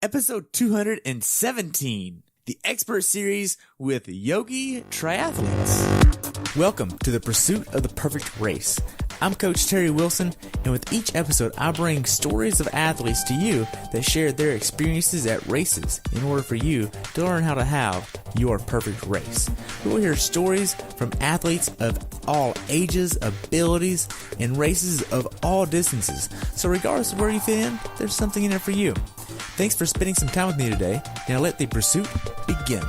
Episode 217, the expert series with Yogi Triathletes. Welcome to the pursuit of the perfect race. I'm Coach Terry Wilson, and with each episode, I bring stories of athletes to you that share their experiences at races in order for you to learn how to have your perfect race. We will hear stories from athletes of all ages, abilities, and races of all distances. So regardless of where you fit in, there's something in there for you. Thanks for spending some time with me today. Now let the pursuit begin.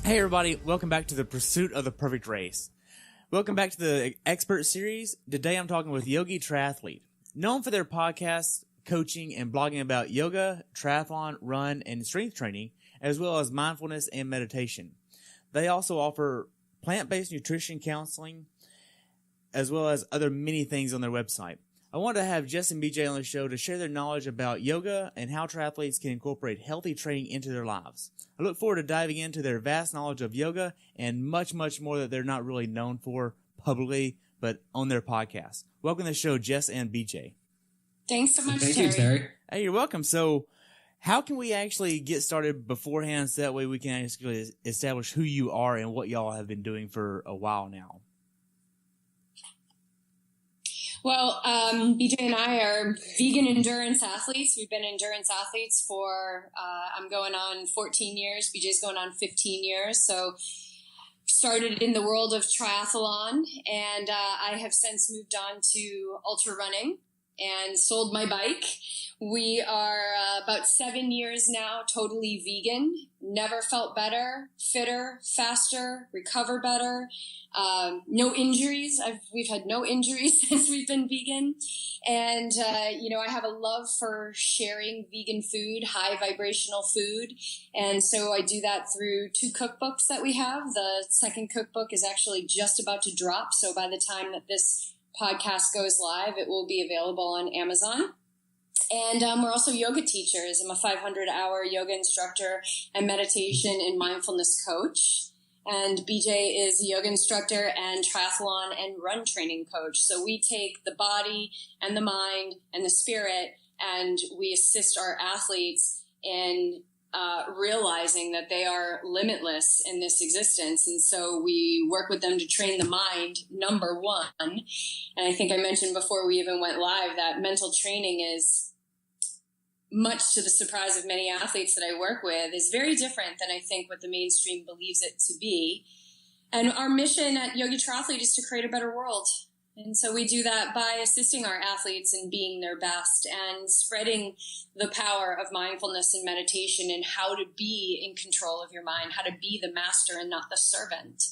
Hey everybody, welcome back to the pursuit of the perfect race. Welcome back to the expert series. Today I'm talking with Yogi Triathlete, known for their podcasts, coaching, and blogging about yoga, triathlon, run, and strength training, as well as mindfulness and meditation. They also offer plant-based nutrition counseling, as well as other many things on their website. I wanted to have Jess and BJ on the show to share their knowledge about yoga and how triathletes can incorporate healthy training into their lives. I look forward to diving into their vast knowledge of yoga and much, much more that they're not really known for publicly, but on their podcast. Welcome to the show, Jess and BJ. Thanks so much, Thank you, Terry. Hey, you're welcome. So how can we actually get started beforehand so that way we can actually establish who you are and what y'all have been doing for a while now? Well, BJ and I are vegan endurance athletes. We've been endurance athletes for, I'm going on 14 years. BJ's going on 15 years. So started in the world of triathlon, and I have since moved on to ultra running and sold my bike. We are about 7 years now totally vegan. Never felt better, fitter, faster, recover better. No injuries. We've had no injuries since we've been vegan. And, I have a love for sharing vegan food, high vibrational food. And so I do that through 2 cookbooks that we have. The second cookbook is actually just about to drop. So by the time that this podcast goes live, it will be available on Amazon. And we're also yoga teachers. I'm a 500-hour yoga instructor and meditation and mindfulness coach. And BJ is a yoga instructor and triathlon and run training coach. So we take the body and the mind and the spirit, and we assist our athletes in realizing that they are limitless in this existence. And so we work with them to train the mind, number one. And I think I mentioned before we even went live that mental training is, much to the surprise of many athletes that I work with, is very different than I think what the mainstream believes it to be. And our mission at YogiTriathlete is to create a better world. And so we do that by assisting our athletes in being their best and spreading the power of mindfulness and meditation and how to be in control of your mind, how to be the master and not the servant.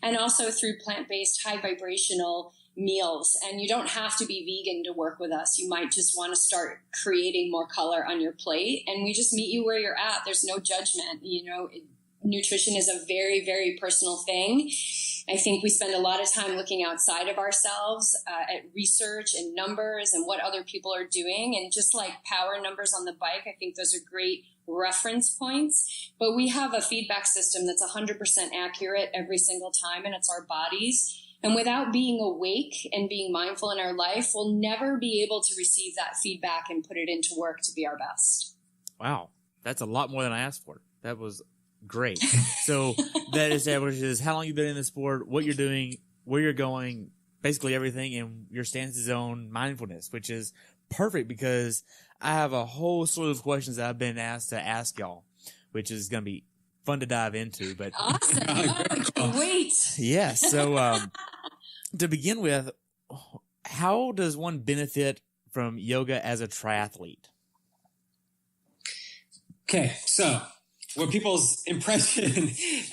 And also through plant-based, high vibrational meals. And you don't have to be vegan to work with us. You might just want to start creating more color on your plate, and we just meet you where you're at. There's no judgment. Nutrition is a very, very personal thing. I think we spend a lot of time looking outside of ourselves at research and numbers and what other people are doing. And just like power numbers on the bike, I think those are great reference points. But we have a feedback system that's 100% accurate every single time, and it's our bodies. And without being awake and being mindful in our life, we'll never be able to receive that feedback and put it into work to be our best. Wow, that's a lot more than I asked for. That was great. So that establishes how long you've been in the sport, what you're doing, where you're going, basically everything, and your stance is on mindfulness, which is perfect because I have a whole slew of questions that I've been asked to ask y'all, which is going to be fun to dive into. But awesome. I can't wait. Yeah. So to begin with, how does one benefit from yoga as a triathlete? Okay, so what people's impression,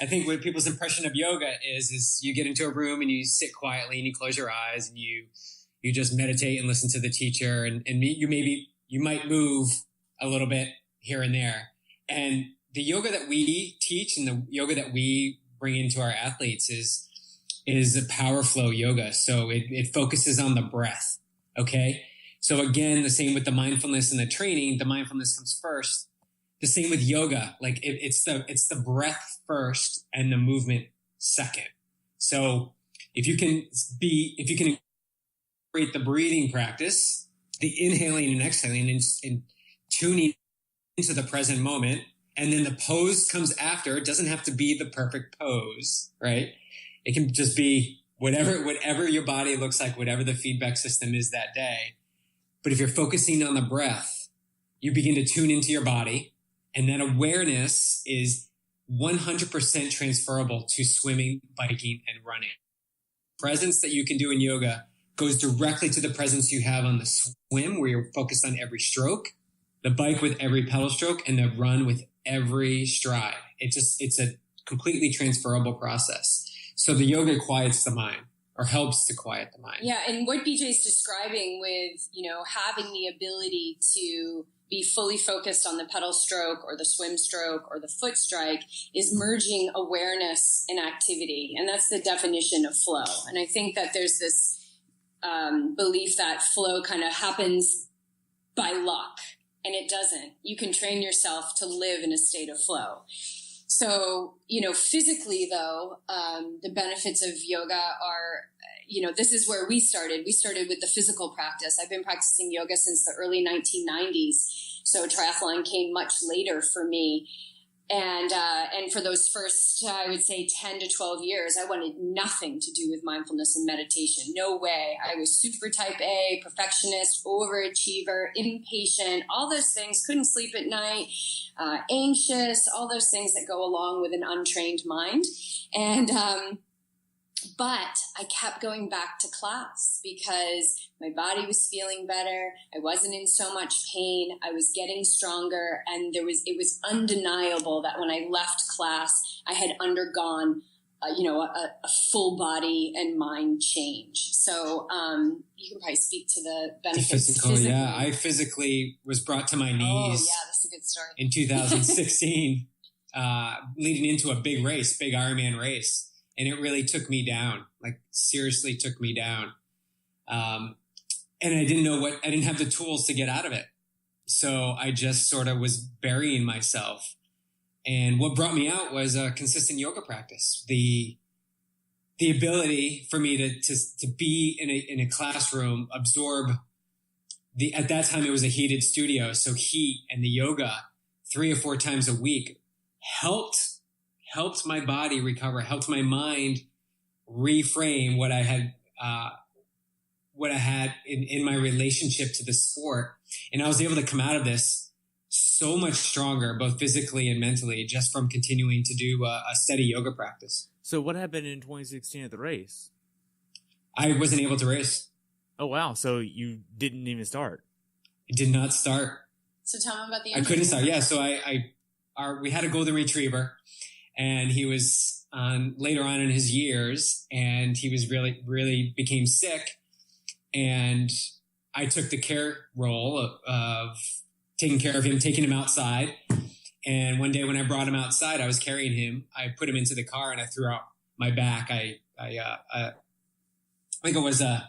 I think what people's impression of yoga is you get into a room and you sit quietly and you close your eyes and you just meditate and listen to the teacher and you might move a little bit here and there. And the yoga that we teach and the yoga that we bring into our athletes is a power flow yoga. So it focuses on the breath. Okay. So again, the same with the mindfulness and the training, the mindfulness comes first. The same with yoga. Like it's the breath first and the movement second. So if you can incorporate the breathing practice the inhaling and exhaling and tuning into the present moment. And then the pose comes after. It doesn't have to be the perfect pose, right? It can just be whatever your body looks like, whatever the feedback system is that day. But if you're focusing on the breath, you begin to tune into your body, and that awareness is 100% transferable to swimming, biking, and running. Presence that you can do in yoga goes directly to the presence you have on the swim, where you're focused on every stroke, the bike with every pedal stroke, and the run with every stride. It's a completely transferable process. So the yoga quiets the mind, or helps to quiet the mind. Yeah, and what BJ's describing with, having the ability to be fully focused on the pedal stroke or the swim stroke or the foot strike is merging awareness and activity. And that's the definition of flow. And I think that there's this belief that flow kind of happens by luck, and it doesn't. You can train yourself to live in a state of flow. So, physically though, the benefits of yoga are, this is where we started. We started with the physical practice. I've been practicing yoga since the early 1990s. So triathlon came much later for me. And for those first, I would say 10 to 12 years, I wanted nothing to do with mindfulness and meditation. No way. I was super type A, perfectionist, overachiever, impatient, all those things, couldn't sleep at night, anxious, all those things that go along with an untrained mind. And, but I kept going back to class because my body was feeling better. I wasn't in so much pain. I was getting stronger. And it was undeniable that when I left class, I had undergone, a full body and mind change. So, you can probably speak to the benefits. Physically. Yeah. I physically was brought to my knees. Oh, yeah, that's a good story. In 2016, leading into a big Ironman race. And it really took me down, like seriously took me down. And I didn't have the tools to get out of it. So I just sort of was burying myself. And what brought me out was a consistent yoga practice. The ability for me to be in a classroom, absorb at that time it was a heated studio. So heat and the yoga 3 or 4 times a week helped my body recover, helped my mind reframe what I had in my relationship to the sport. And I was able to come out of this so much stronger, both physically and mentally, just from continuing to do a steady yoga practice. So what happened in 2016 at the race? I wasn't able to race. Oh, wow. So you didn't even start? I did not start. So tell me about the I couldn't start. Yeah. So we had a golden retriever. And he was later on in his years, and he was really became sick. And I took the care role of taking care of him, taking him outside. And one day when I brought him outside, I was carrying him. I put him into the car and I threw out my back. I think it was a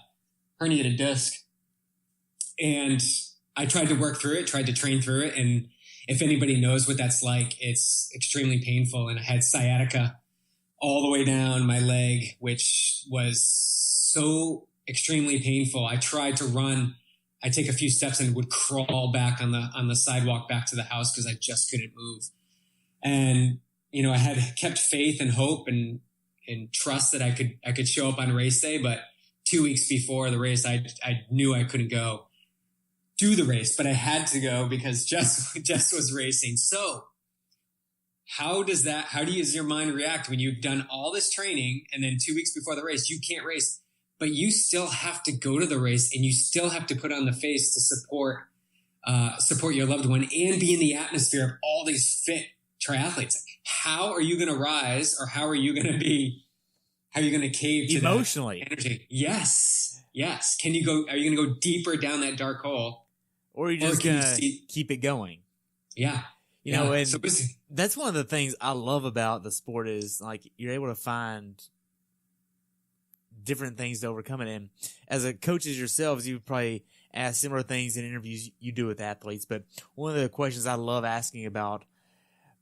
herniated disc. And I tried to work through it, tried to train through it. And if anybody knows what that's like, it's extremely painful. And I had sciatica all the way down my leg, which was so extremely painful. I tried to run. I take a few steps and would crawl back on the sidewalk back to the house because I just couldn't move. And, I had kept faith and hope and trust that I could show up on race day. But 2 weeks before the race, I knew I couldn't go do the race, but I had to go because Jess was racing. So how does your mind react when you've done all this training and then 2 weeks before the race, you can't race, but you still have to go to the race and you still have to put on the face to support your loved one and be in the atmosphere of all these fit triathletes? How are you going to rise, or how are you going to cave to emotionally that energy? Yes. Are you going to go deeper down that dark hole? Or you're just going to keep it going? Yeah. And so that's one of the things I love about the sport is like you're able to find different things to overcome it. And as a coaches yourselves, you probably ask similar things in interviews you do with athletes. But one of the questions I love asking about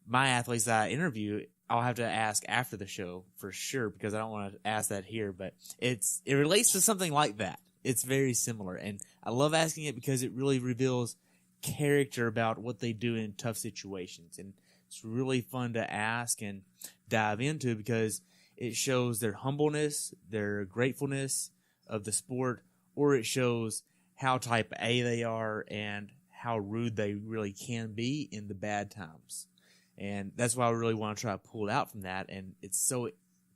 my athletes that I interview, I'll have to ask after the show for sure, because I don't want to ask that here, but it relates to something like that. It's very similar. And I love asking it because it really reveals character about what they do in tough situations. And it's really fun to ask and dive into because it shows their humbleness, their gratefulness of the sport, or it shows how type A they are and how rude they really can be in the bad times. And that's why I really want to try to pull it out from that. And it's so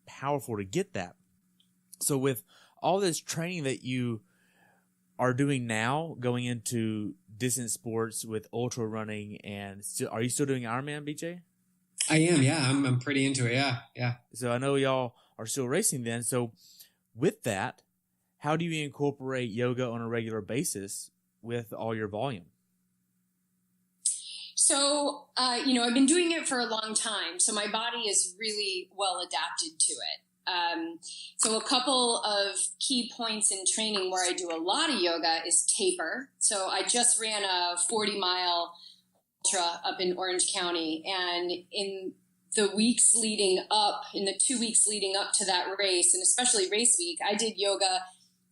powerful to get that. So with all this training that you are doing now, going into distance sports with ultra running, and are you still doing Ironman, BJ? I am, yeah. I'm pretty into it, yeah. So I know y'all are still racing then. So with that, how do you incorporate yoga on a regular basis with all your volume? So, I've been doing it for a long time, so my body is really well adapted to it. So a couple of key points in training where I do a lot of yoga is taper. So I just ran a 40-mile ultra up in Orange County, and in the 2 weeks leading up to that race, and especially race week, I did yoga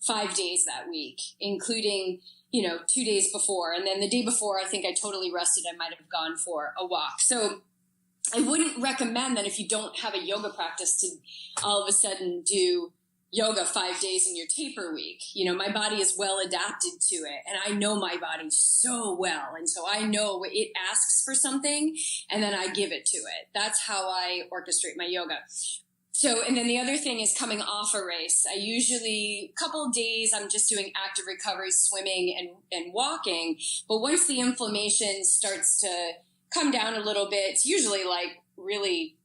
5 days that week, including 2 days before. And then the day before, I think I totally rested. I might have gone for a walk. So I wouldn't recommend that if you don't have a yoga practice to all of a sudden do yoga 5 days in your taper week. My body is well adapted to it, and I know my body so well. And so I know it asks for something, and then I give it to it. That's how I orchestrate my yoga. So, and then the other thing is coming off a race. I usually, a couple of days, I'm just doing active recovery, swimming and walking. But once the inflammation starts to come down a little bit, it's usually like really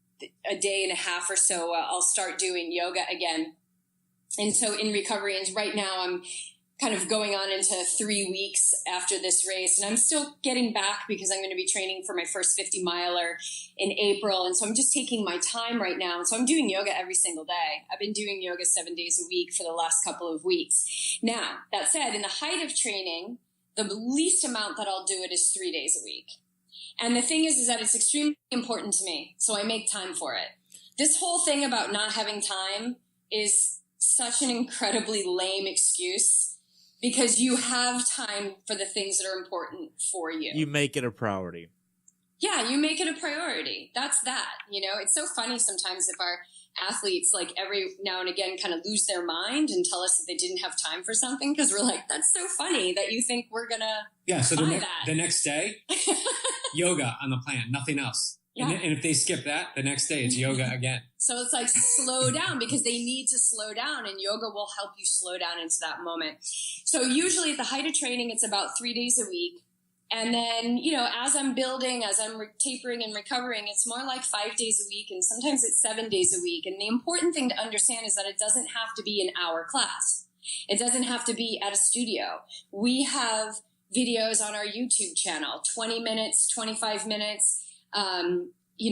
a day and a half or so, I'll start doing yoga again. And so in recovery, and right now I'm kind of going on into 3 weeks after this race, and I'm still getting back because I'm going to be training for my first 50 miler in April. And so I'm just taking my time right now. And so I'm doing yoga every single day. I've been doing yoga 7 days a week for the last couple of weeks. Now, that said, in the height of training, the least amount that I'll do it is 3 days a week. And the thing is that it's extremely important to me, so I make time for it. This whole thing about not having time is such an incredibly lame excuse because you have time for the things that are important for you. You make it a priority. Yeah, you make it a priority. That's that. It's so funny sometimes if our athletes like every now and again kind of lose their mind and tell us that they didn't have time for something, because we're like, that's so funny that you think we're gonna so the next day yoga on the plan, nothing else. Yeah. And if they skip that, the next day it's yoga again. So it's like slow down because they need to slow down, and yoga will help you slow down into that moment. So usually at the height of training, it's about 3 days a week. And then, as I'm building, as I'm tapering and recovering, it's more like 5 days a week, and sometimes it's 7 days a week. And the important thing to understand is that it doesn't have to be an hour class. It doesn't have to be at a studio. We have videos on our YouTube channel, 20 minutes, 25 minutes.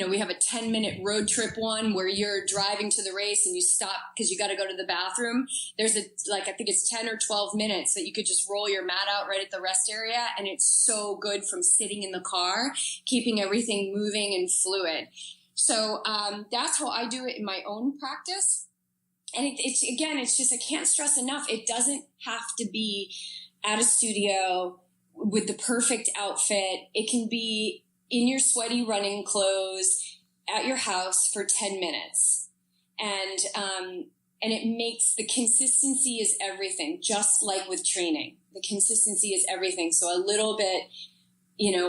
We have a 10-minute road trip one where you're driving to the race and you stop because you got to go to the bathroom. There's I think it's 10 or 12 minutes that you could just roll your mat out right at the rest area. And it's so good from sitting in the car, keeping everything moving and fluid. So that's how I do it in my own practice. And it's just, I can't stress enough. It doesn't have to be at a studio with the perfect outfit. It can be in your sweaty running clothes at your house for 10 minutes. And it makes, the consistency is everything, just like with training. The consistency is everything. So a little bit,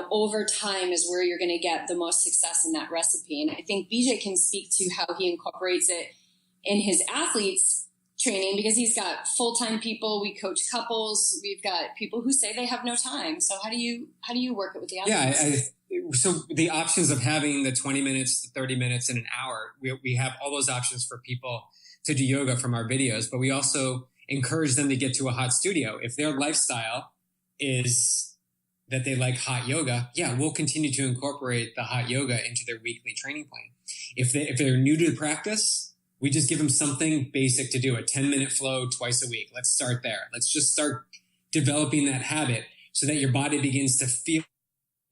over time is where you're going to get the most success in that recipe. And I think BJ can speak to how he incorporates it in his athletes training, because he's got full-time people. We coach couples. We've got people who say they have no time. So how do you work it with the athletes? So the options of having the 20 minutes, the 30 minutes, and an hour, we have all those options for people to do yoga from our videos, but we also encourage them to get to a hot studio. If their lifestyle is that they like hot yoga, we'll continue to incorporate the hot yoga into their weekly training plan. If they're new to the practice, we just give them something basic to do, a 10-minute flow twice a week. Let's start there. Let's just start developing that habit so that your body begins to feel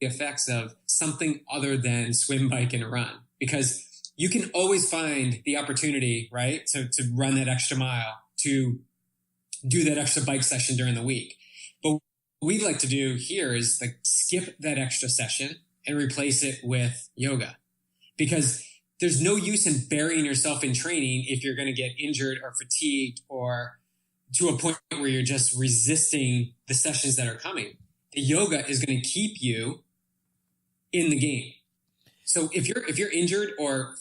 the effects of something other than swim, bike, and run. Because you can always find the opportunity, right, to run that extra mile, to do that extra bike session during the week. But what we like to do here is like skip that extra session and replace it with yoga, because there's no use in burying yourself in training if you're going to get injured or fatigued or to a point where you're just resisting the sessions that are coming. The yoga is going to keep you in the game. So if you're injured or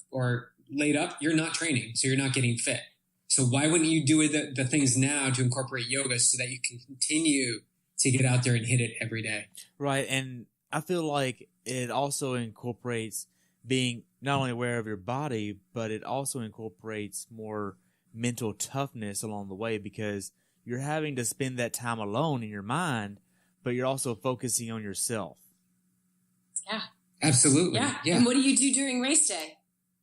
laid up, you're not training, so you're not getting fit. So why wouldn't you do the things now to incorporate yoga so that you can continue to get out there and hit it every day? Right, and I feel like it also incorporates being not only aware of your body, but it also incorporates more mental toughness along the way, because you're having to spend that time alone in your mind, but you're also focusing on yourself. Yeah. Absolutely. Yeah. And what do you do during race day?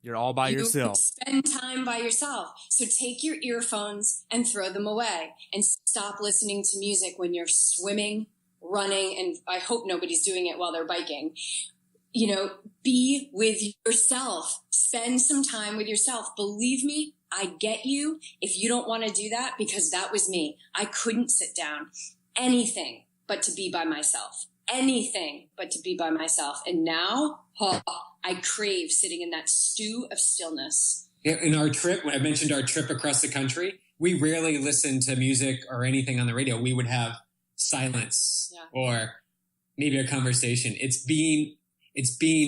You're all by yourself. Spend time by yourself. So take your earphones and throw them away and stop listening to music when you're swimming, running, and I hope nobody's doing it while they're biking. Be with yourself. Spend some time with yourself. Believe me, I get you if you don't want to do that, because that was me. I couldn't sit down. Anything but to be by myself. Anything but to be by myself. And now, I crave sitting in that stew of stillness. Yeah, in our trip, when I mentioned our trip across the country, we rarely listened to music or anything on the radio. We would have silence or maybe a conversation. It's being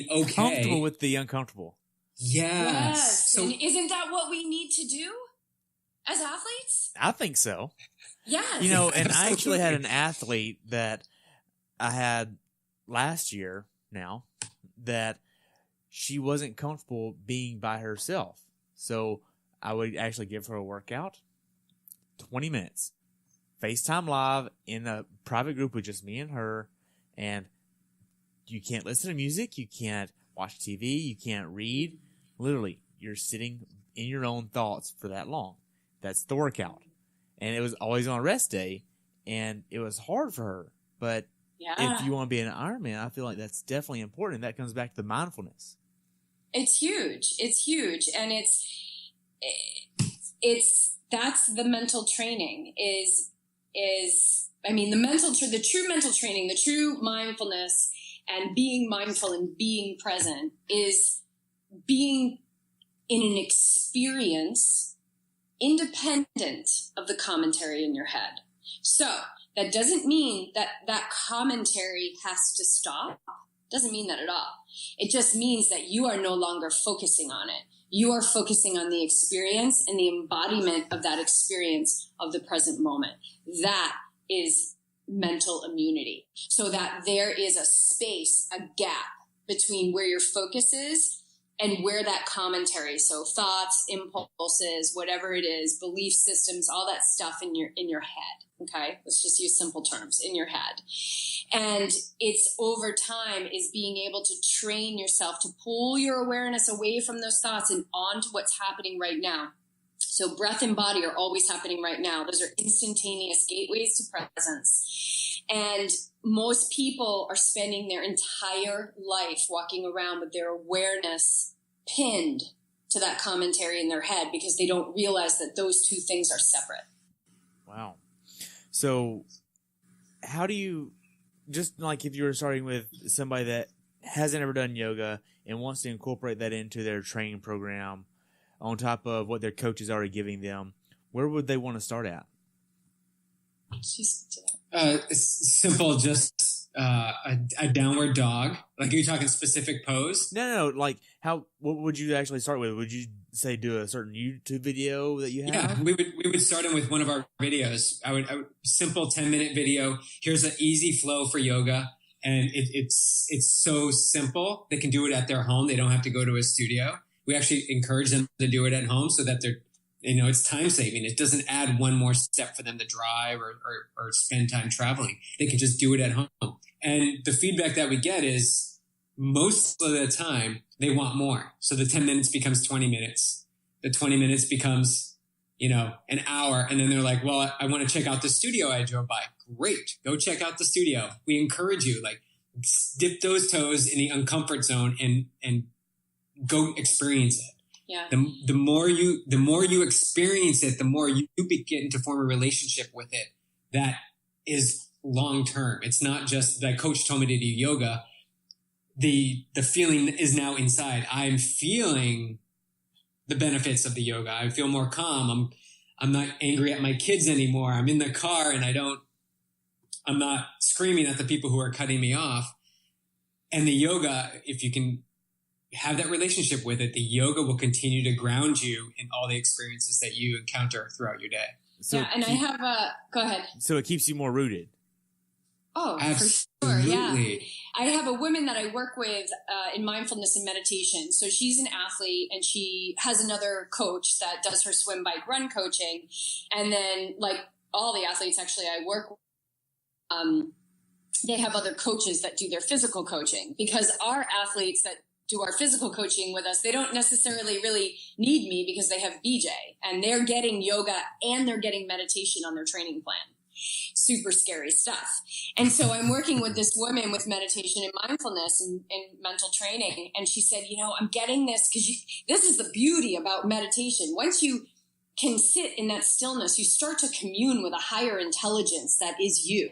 okay. Comfortable with the uncomfortable. Yes. So, and isn't that what we need to do as athletes? I think so. Yes. And I actually had an athlete that I had last year now that she wasn't comfortable being by herself. So I would actually give her a workout, 20 minutes, FaceTime live in a private group with just me and her. And you can't listen to music. You can't watch TV. You can't read. Literally, you're sitting in your own thoughts for that long. That's the workout. And it was always on a rest day. And it was hard for her. But if you want to be an Ironman, I feel like that's definitely important. That comes back to the mindfulness. It's huge. It's huge. And that's the mental training the true mental training, the true mindfulness and being mindful and being present is being in an experience independent of the commentary in your head. So that doesn't mean that commentary has to stop. Doesn't mean that at all. It just means that you are no longer focusing on it. You are focusing on the experience and the embodiment of that experience of the present moment. That is mental immunity. So that there is a space, a gap between where your focus is and where that commentary, so thoughts, impulses, whatever it is, belief systems, all that stuff in your head. Okay. Let's just use simple terms, in your head. And it's over time is being able to train yourself to pull your awareness away from those thoughts and onto what's happening right now. So breath and body are always happening right now. Those are instantaneous gateways to presence. And most people are spending their entire life walking around with their awareness pinned to that commentary in their head because they don't realize that those two things are separate. Wow. So how do you, just like if you were starting with somebody that hasn't ever done yoga and wants to incorporate that into their training program on top of what their coach is already giving them, where would they want to start at? It's simple, just a downward dog. Like, are you talking specific pose? No. Like, what would you actually start with? Would you say do a certain YouTube video that you have? Yeah, we would start them with one of our videos. I would simple 10-minute video. Here's an easy flow for yoga, and it's so simple. They can do it at their home. They don't have to go to a studio. We actually encourage them to do it at home so that they're, it's time saving. It doesn't add one more step for them to drive or spend time traveling. They can just do it at home. And the feedback that we get is most of the time they want more. So the 10 minutes becomes 20 minutes. The 20 minutes becomes, an hour. And then they're like, well, I want to check out the studio I drove by. Great. Go check out the studio. We encourage you, dip those toes in the uncomfort zone and go experience it. Yeah. The more you experience it, the more you begin to form a relationship with it that is long term. It's not just that coach told me to do yoga. The feeling is now inside. I'm feeling the benefits of the yoga. I feel more calm. I'm not angry at my kids anymore. I'm in the car and I'm not screaming at the people who are cutting me off. And the yoga, if you can have that relationship with it, the yoga will continue to ground you in all the experiences that you encounter throughout your day. So yeah, and I have go ahead. So it keeps you more rooted. Oh, absolutely. For sure, yeah. I have a woman that I work with in mindfulness and meditation. So she's an athlete and she has another coach that does her swim, bike, run coaching. And then like all the athletes actually I work with, they have other coaches that do their physical coaching, because our athletes that do our physical coaching with us, they don't necessarily really need me because they have BJ and they're getting yoga and they're getting meditation on their training plan. Super scary stuff. And so I'm working with this woman with meditation and mindfulness and mental training. And she said, I'm getting this because this is the beauty about meditation. Once you can sit in that stillness, you start to commune with a higher intelligence that is you.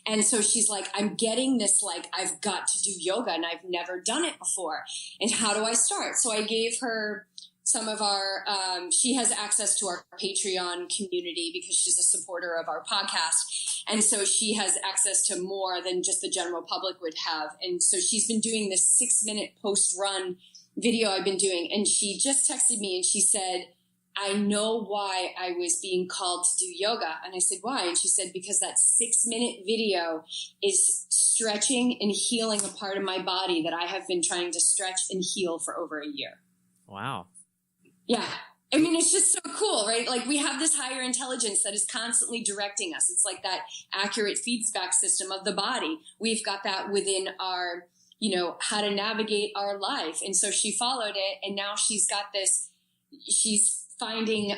And so she's like, I'm getting this, like, I've got to do yoga and I've never done it before. And how do I start? So I gave her some of our, she has access to our Patreon community because she's a supporter of our podcast. And so she has access to more than just the general public would have. And so she's been doing this 6-minute post-run video I've been doing. And she just texted me and she said, I know why I was being called to do yoga. And I said, why? And she said, because that 6-minute video is stretching and healing a part of my body that I have been trying to stretch and heal for over a year. Wow. Yeah. I mean, it's just so cool, right? Like we have this higher intelligence that is constantly directing us. It's like that accurate feedback system of the body. We've got that within our, how to navigate our life. And so she followed it. And now she's got this, she's finding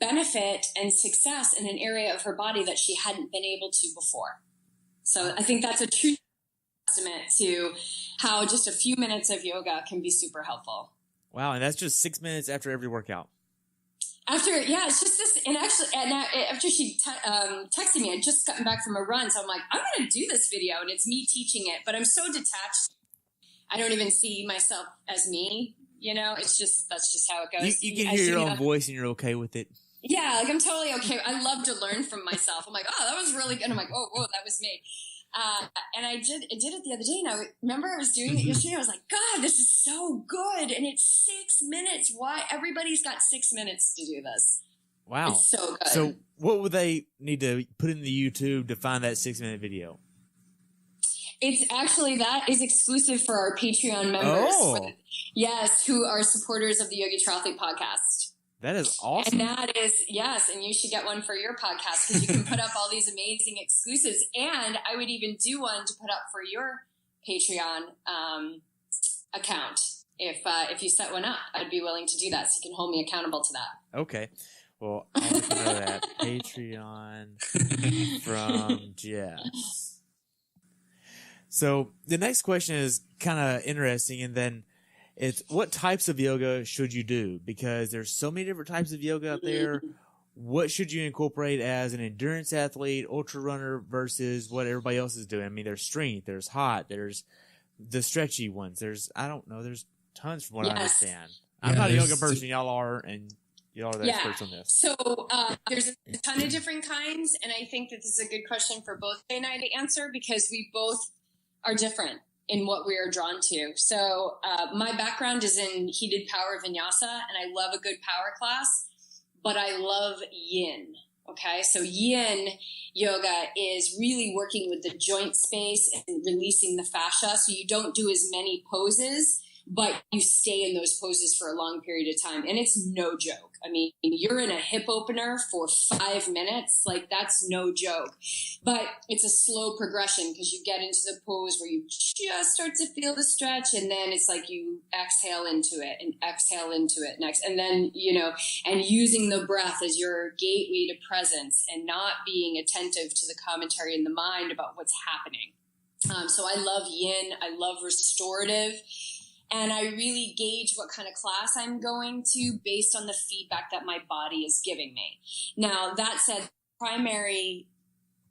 benefit and success in an area of her body that she hadn't been able to before. So I think that's a true testament to how just a few minutes of yoga can be super helpful. Wow, and that's just 6 minutes after every workout. It's just this, and actually, after she texted me, I'd just gotten back from a run, so I'm like, I'm going to do this video, and it's me teaching it, but I'm so detached, I don't even see myself as me, it's just, that's just how it goes. You can hear your own voice, and you're okay with it. Yeah, like I'm totally okay. I love to learn from myself. I'm like, oh, that was really good. I'm like, oh, whoa, that was me. And I did it the other day, and I remember I was doing it yesterday. I was like, God, this is so good. And it's 6 minutes. Why? Everybody's got 6 minutes to do this. Wow. It's so good. So what would they need to put in the YouTube to find that 6-minute video? It's actually, that is exclusive for our Patreon members. Oh. Yes, who are supporters of the YogiTriathlete podcast. That is awesome. And that is, yes, and you should get one for your podcast because you can put up all these amazing exclusives. And I would even do one to put up for your Patreon account. If you set one up, I'd be willing to do that, so you can hold me accountable to that. Okay. Well, I'll let you know that. Patreon from Jess. So the next question is kind of interesting, and then it's what types of yoga should you do? Because there's so many different types of yoga out there. What should you incorporate as an endurance athlete, ultra runner versus what everybody else is doing? I mean, there's strength, there's hot, there's the stretchy ones. There's tons from what I understand. I'm not a yoga person. Y'all are, and y'all are the experts on this. So there's a ton of different kinds, and I think that this is a good question for both Jay and I to answer because we both are different in what we are drawn to. So my background is in heated power vinyasa, and I love a good power class, but I love yin. Okay, so yin yoga is really working with the joint space and releasing the fascia. So you don't do as many poses, but you stay in those poses for a long period of time. And it's no joke. I mean, you're in a hip opener for 5 minutes. Like, that's no joke. But it's a slow progression because you get into the pose where you just start to feel the stretch. And then it's like you exhale into it and exhale into it next. And then, and using the breath as your gateway to presence and not being attentive to the commentary in the mind about what's happening. So I love yin. I love restorative. And I really gauge what kind of class I'm going to based on the feedback that my body is giving me. Now, that said, primary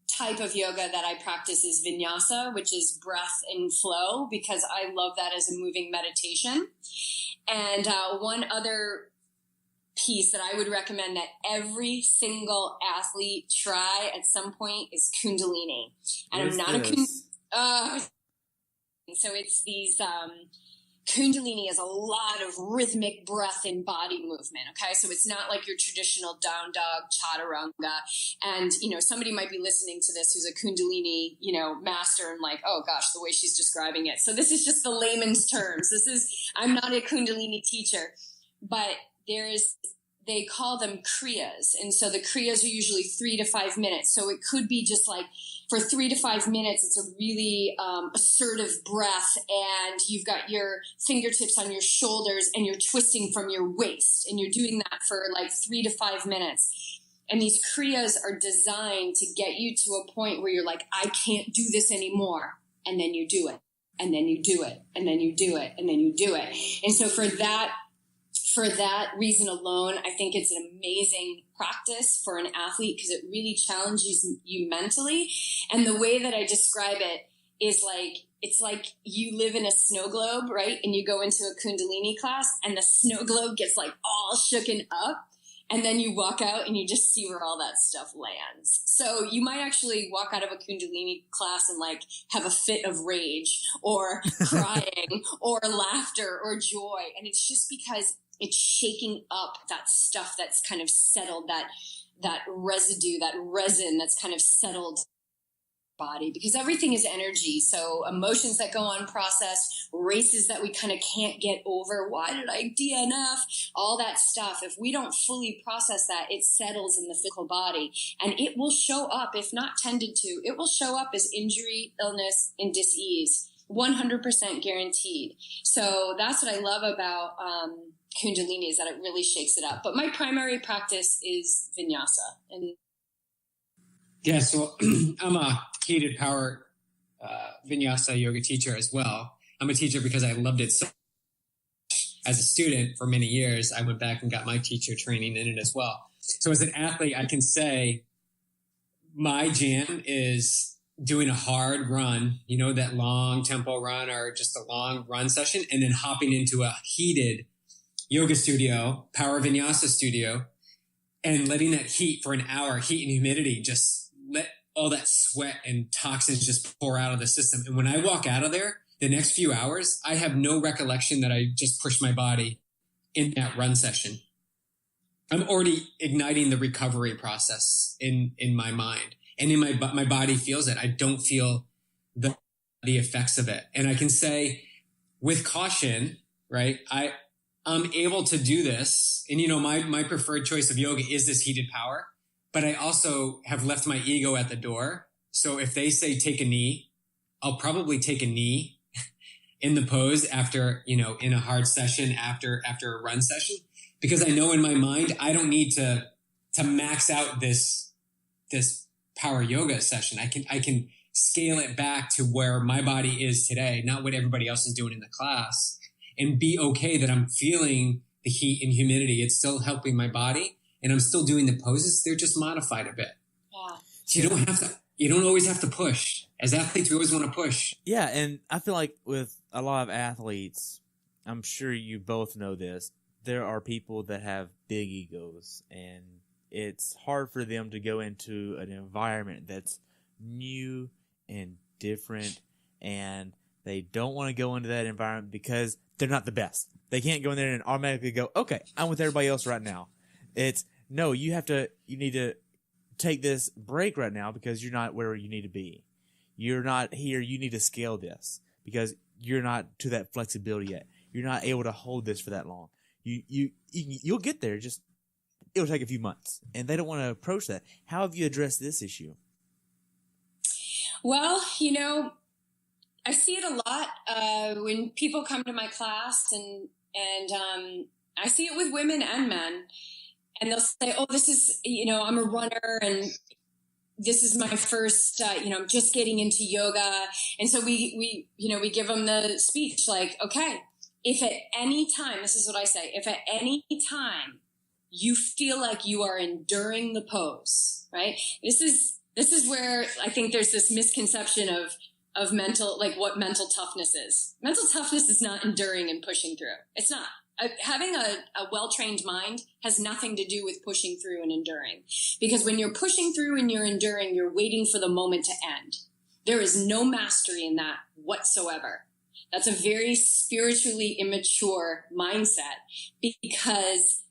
type of yoga that I practice is vinyasa, which is breath and flow, because I love that as a moving meditation. And one other piece that I would recommend that every single athlete try at some point is Kundalini. And I'm not so it's these Kundalini is a lot of rhythmic breath and body movement. Okay. So it's not like your traditional down dog chaturanga. And, somebody might be listening to this who's a Kundalini, master and like, oh gosh, the way she's describing it. So this is just the layman's terms. I'm not a Kundalini teacher, but they call them kriyas. And so the kriyas are usually 3 to 5 minutes. So it could be just like for 3 to 5 minutes, it's a really assertive breath, and you've got your fingertips on your shoulders and you're twisting from your waist, and you're doing that for like 3 to 5 minutes. And these kriyas are designed to get you to a point where you're like, I can't do this anymore. And then you do it. And then you do it. And then you do it. And then you do it. And so for that reason alone, I think it's an amazing practice for an athlete because it really challenges you mentally. And the way that I describe it is it's like you live in a snow globe, right? And you go into a Kundalini class and the snow globe gets like all shooken up. And then you walk out and you just see where all that stuff lands. So you might actually walk out of a Kundalini class and like have a fit of rage or crying or laughter or joy. And it's just because it's shaking up that stuff that's kind of settled, that residue, that resin that's kind of settled body, because everything is energy. So emotions that go unprocessed, races that we kind of can't get over. Why did I DNF? All that stuff. If we don't fully process that, it settles in the physical body, and it will show up, if not tended to, it will show up as injury, illness, and dis-ease. 100% guaranteed. So that's what I love about Kundalini, is that it really shakes it up. But my primary practice is vinyasa. And yeah, so I'm a heated power vinyasa yoga teacher as well. I'm a teacher because I loved it so much. As a student for many years, I went back and got my teacher training in it as well. So as an athlete, I can say my jam is doing a hard run, that long tempo run or just a long run session, and then hopping into a heated yoga studio, power vinyasa studio, and letting that heat for an hour, heat and humidity, just let all that sweat and toxins just pour out of the system. And when I walk out of there, the next few hours, I have no recollection that I just pushed my body in that run session. I'm already igniting the recovery process in my mind. And in my body feels it. I don't feel the effects of it. And I can say with caution, right? I'm able to do this. And my preferred choice of yoga is this heated power, but I also have left my ego at the door. So if they say take a knee, I'll probably take a knee in the pose after, in a hard session, after a run session, because I know in my mind, I don't need to max out this power yoga session. I can scale it back to where my body is today, not what everybody else is doing in the class, and be okay that I'm feeling the heat and humidity. It's still helping my body, and I'm still doing the poses. They're just modified a bit. Yeah. So you don't always have to push. As athletes, we always want to push. Yeah, and I feel like with a lot of athletes, I'm sure you both know this, there are people that have big egos, and it's hard for them to go into an environment that's new and different, and they don't want to go into that environment because they're not the best. They can't go in there and automatically go, okay, I'm with everybody else right now. It's, no, you need to take this break right now because you're not where you need to be. You're not here. You need to scale this because you're not to that flexibility yet. You're not able to hold this for that long. You'll get there. Just, it'll take a few months, and they don't want to approach that. How have you addressed this issue? Well, I see it a lot when people come to my class, and I see it with women and men, and they'll say, "Oh, this is, I'm a runner, and this is my first, I'm just getting into yoga," and so we give them the speech like, "Okay, if at any time, this is what I say, if at any time you feel like you are enduring the pose, right? This is where I think there's this misconception of mental, like what mental toughness is. Mental toughness is not enduring and pushing through. It's not. Having a well-trained mind has nothing to do with pushing through and enduring. Because when you're pushing through and you're enduring, you're waiting for the moment to end. There is no mastery in that whatsoever. That's a very spiritually immature mindset, because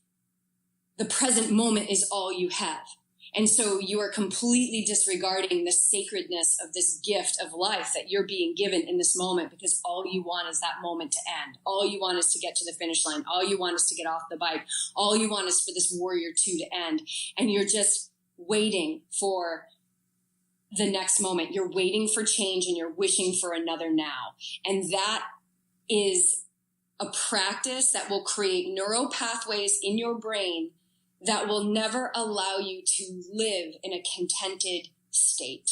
the present moment is all you have. And so you are completely disregarding the sacredness of this gift of life that you're being given in this moment, because all you want is that moment to end. All you want is to get to the finish line. All you want is to get off the bike. All you want is for this Warrior 2 to end. And you're just waiting for the next moment. You're waiting for change, and you're wishing for another now. And that is a practice that will create neural pathways in your brain that will never allow you to live in a contented state.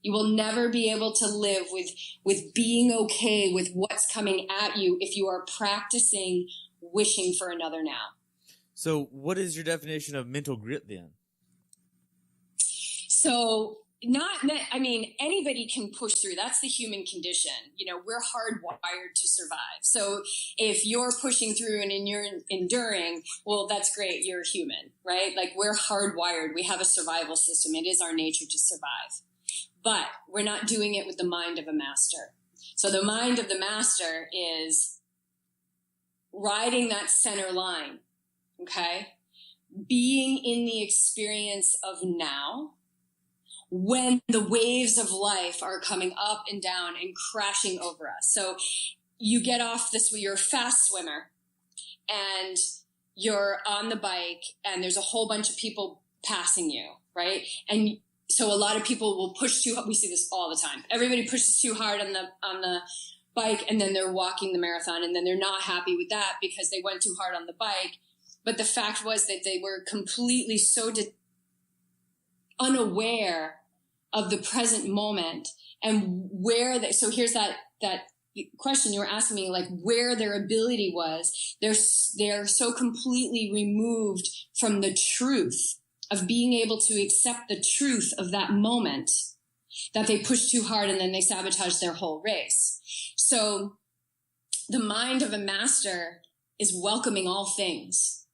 You will never be able to live with being okay with what's coming at you if you are practicing wishing for another now. So what is your definition of mental grit then? So anybody can push through. That's the human condition. We're hardwired to survive. So if you're pushing through and you're enduring, well, that's great. You're human, right? Like, we're hardwired. We have a survival system. It is our nature to survive. But we're not doing it with the mind of a master. So the mind of the master is riding that center line, okay? Being in the experience of now, when the waves of life are coming up and down and crashing over us. So you get off you're a fast swimmer, and you're on the bike, and there's a whole bunch of people passing you, right? And so a lot of people will push too hard. We see this all the time. Everybody pushes too hard on the bike, and then they're walking the marathon, and then they're not happy with that because they went too hard on the bike. But the fact was that they were completely so unaware of the present moment, and so here's that question you were asking me, like, where their ability was. They're so completely removed from the truth of being able to accept the truth of that moment that they push too hard, and then they sabotage their whole race. So the mind of a master is welcoming all things,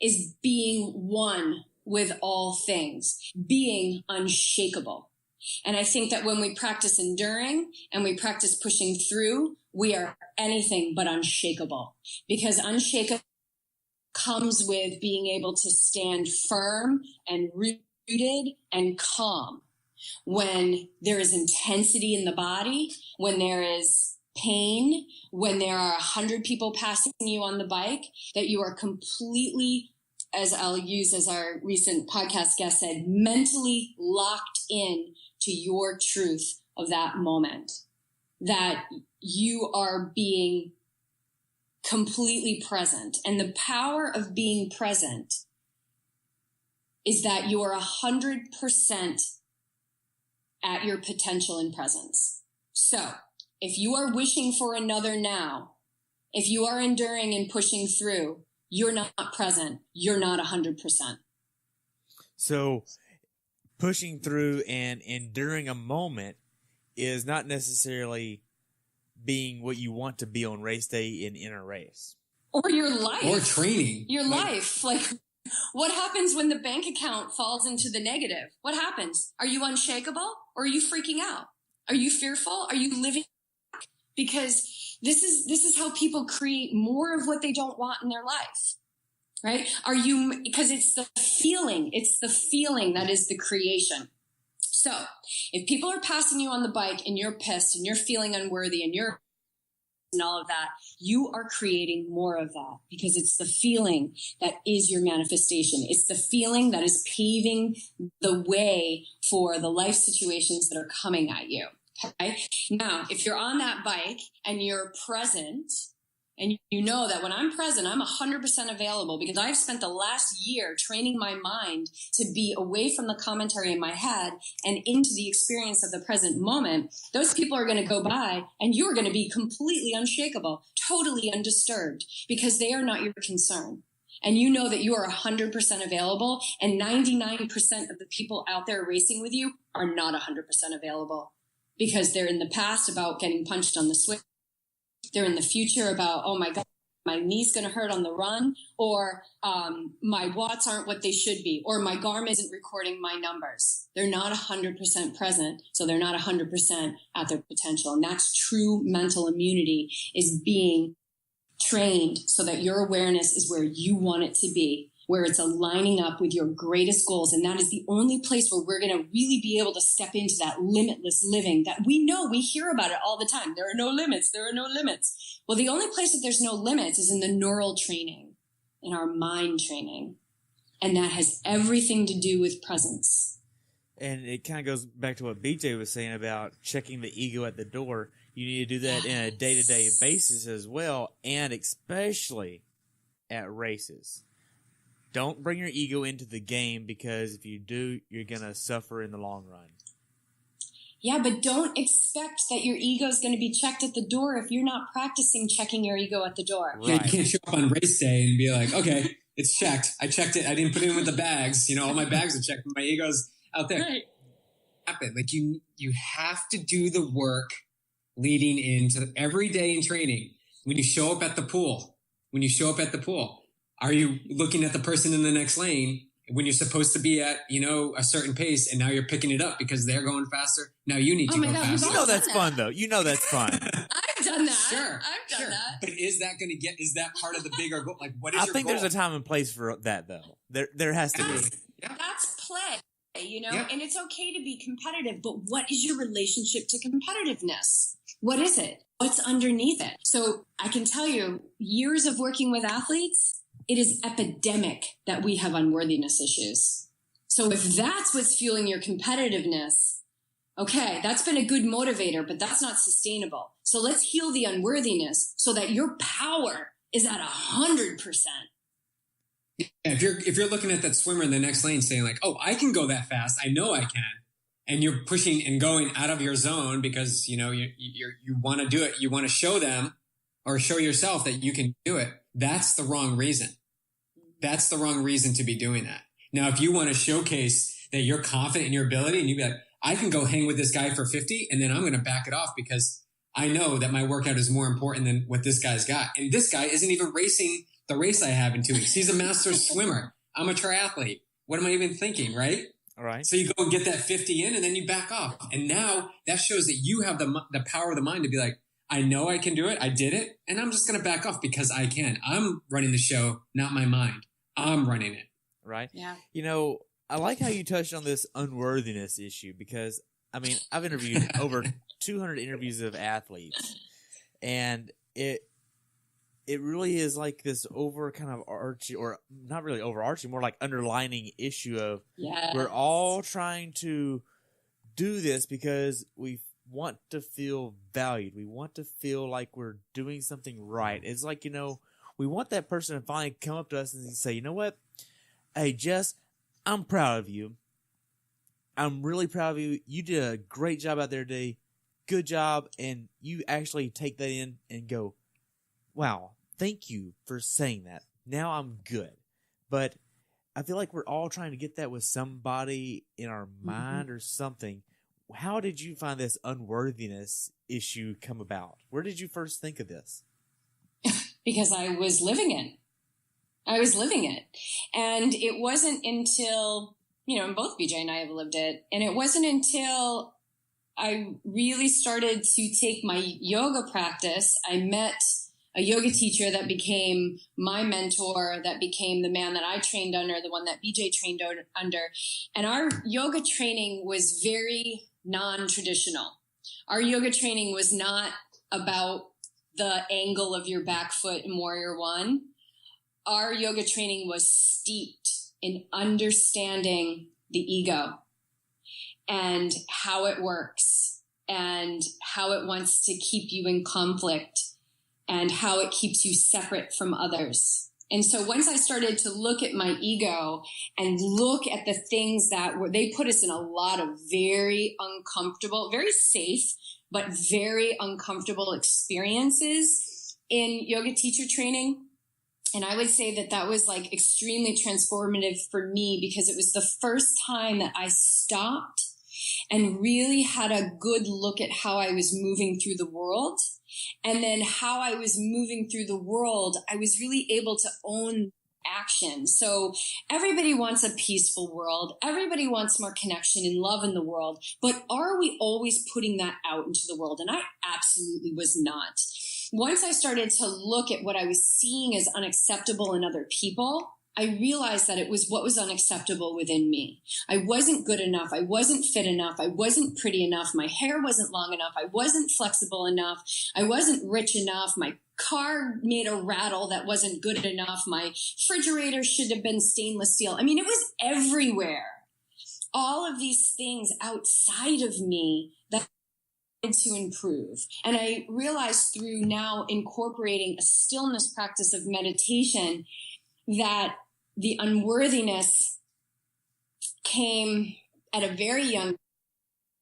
is being one with all things, being unshakable. And I think that when we practice enduring and we practice pushing through, we are anything but unshakable, because unshakable comes with being able to stand firm and rooted and calm when there is intensity in the body, when there is pain, when there are 100 people passing you on the bike, that you are completely, as I'll use as our recent podcast guest said, mentally locked in to your truth of that moment, that you are being completely present. And the power of being present is that you are 100% at your potential in presence. So if you are wishing for another now, if you are enduring and pushing through, you're not present. You're not 100%. So pushing through and enduring a moment is not necessarily being what you want to be on race day in a race. Or your life. Or training. Your life. Like, what happens when the bank account falls into the negative? What happens? Are you unshakable, or are you freaking out? Are you fearful? Are you living? Because this is how people create more of what they don't want in their life, right? Because it's the feeling that is the creation. So if people are passing you on the bike and you're pissed and you're feeling unworthy and all of that, you are creating more of that, because it's the feeling that is your manifestation. It's the feeling that is paving the way for the life situations that are coming at you. Okay. Now, if you're on that bike and you're present And you know that when I'm present, I'm 100% available because I've spent the last year training my mind to be away from the commentary in my head and into the experience of the present moment. Those people are going to go by and you're going to be completely unshakable, totally undisturbed because they are not your concern. And you know that you are 100% available, and 99% of the people out there racing with you are not 100% available because they're in the past about getting punched on the switch. They're in the future about, oh my God, my knee's going to hurt on the run, or my watts aren't what they should be, or my Garmin isn't recording my numbers. They're not 100% present, so they're not 100% at their potential. And that's true mental immunity, is being trained so that your awareness is where you want it to be, where it's aligning up with your greatest goals. And that is the only place where we're going to really be able to step into that limitless living that we know, we hear about it all the time. There are no limits. There are no limits. Well, the only place that there's no limits is in the neural training, in our mind training. And that has everything to do with presence. And it kind of goes back to what BJ was saying about checking the ego at the door. You need to do that in a day-to-day basis as well, and especially at races. Don't bring your ego into the game, because if you do, you're going to suffer in the long run. Yeah, but don't expect that your ego is going to be checked at the door if you're not practicing checking your ego at the door. Right. Yeah, you can't show up on race day and be like, okay, it's checked. I checked it. I didn't put it in with the bags. All my bags are checked, but my ego's out there. Right. Like you have to do the work leading into every day in training. When you show up at the pool, are you looking at the person in the next lane when you're supposed to be at, a certain pace, and now you're picking it up because they're going faster? Now you need to go faster. You know that's fun, though. That's fun. I've done that. Sure. I've done that. But is that part of the bigger goal? Like, what is your goal? I think there's a time and place for that, though. There has to be. Yeah. That's play. And it's okay to be competitive, but what is your relationship to competitiveness? What is it? What's underneath it? So I can tell you, years of working with athletes, it is epidemic that we have unworthiness issues. So if that's what's fueling your competitiveness, okay, that's been a good motivator, but that's not sustainable. So let's heal the unworthiness so that your power is at 100%. Yeah, if you're looking at that swimmer in the next lane saying like, oh, I can go that fast, I know I can, and you're pushing and going out of your zone because you want to do it, you want to show them or show yourself that you can do it, that's the wrong reason. That's the wrong reason to be doing that. Now, if you want to showcase that you're confident in your ability and you be like, I can go hang with this guy for 50 and then I'm going to back it off because I know that my workout is more important than what this guy's got. And this guy isn't even racing the race I have in 2 weeks. He's a master swimmer. I'm a triathlete. What am I even thinking, right? All right. So you go and get that 50 in and then you back off. And now that shows that you have the power of the mind to be like, I know I can do it. I did it. And I'm just going to back off because I can. I'm running the show, not my mind. I'm running it. Right. Yeah. I like how you touched on this unworthiness issue because, I've interviewed over 200 interviews of athletes, and it really is like this overarching, or not really overarching, more like underlining issue of we're all trying to do this because we want to feel valued. We want to feel like we're doing something right. It's like, we want that person to finally come up to us and say, you know what? Hey, Jess, I'm proud of you. I'm really proud of you. You did a great job out there today. Good job. And you actually take that in and go, wow, thank you for saying that. Now I'm good. But I feel like we're all trying to get that with somebody in our mind or something. How did you find this unworthiness issue come about? Where did you first think of this? Because I was living it. And it wasn't until, and both BJ and I have lived it. And it wasn't until I really started to take my yoga practice. I met a yoga teacher that became my mentor, that became the man that I trained under, the one that BJ trained under. And our yoga training was very non-traditional. Our yoga training was not about the angle of your back foot in Warrior One. Our yoga training was steeped in understanding the ego and how it works and how it wants to keep you in conflict and how it keeps you separate from others. And so once I started to look at my ego and look at the things that they put us in a lot of very uncomfortable, very safe, but very uncomfortable experiences in yoga teacher training. And I would say that that was like extremely transformative for me, because it was the first time that I stopped and really had a good look at how I was moving through the world. And then how I was moving through the world, I was really able to own action. So everybody wants a peaceful world. Everybody wants more connection and love in the world. But are we always putting that out into the world? And I absolutely was not. Once I started to look at what I was seeing as unacceptable in other people, I realized that it was what was unacceptable within me. I wasn't good enough. I wasn't fit enough. I wasn't pretty enough. My hair wasn't long enough. I wasn't flexible enough. I wasn't rich enough. My car made a rattle that wasn't good enough. My refrigerator should have been stainless steel. I mean, it was everywhere. All of these things outside of me that I wanted to improve. And I realized through now incorporating a stillness practice of meditation that the unworthiness came at a very young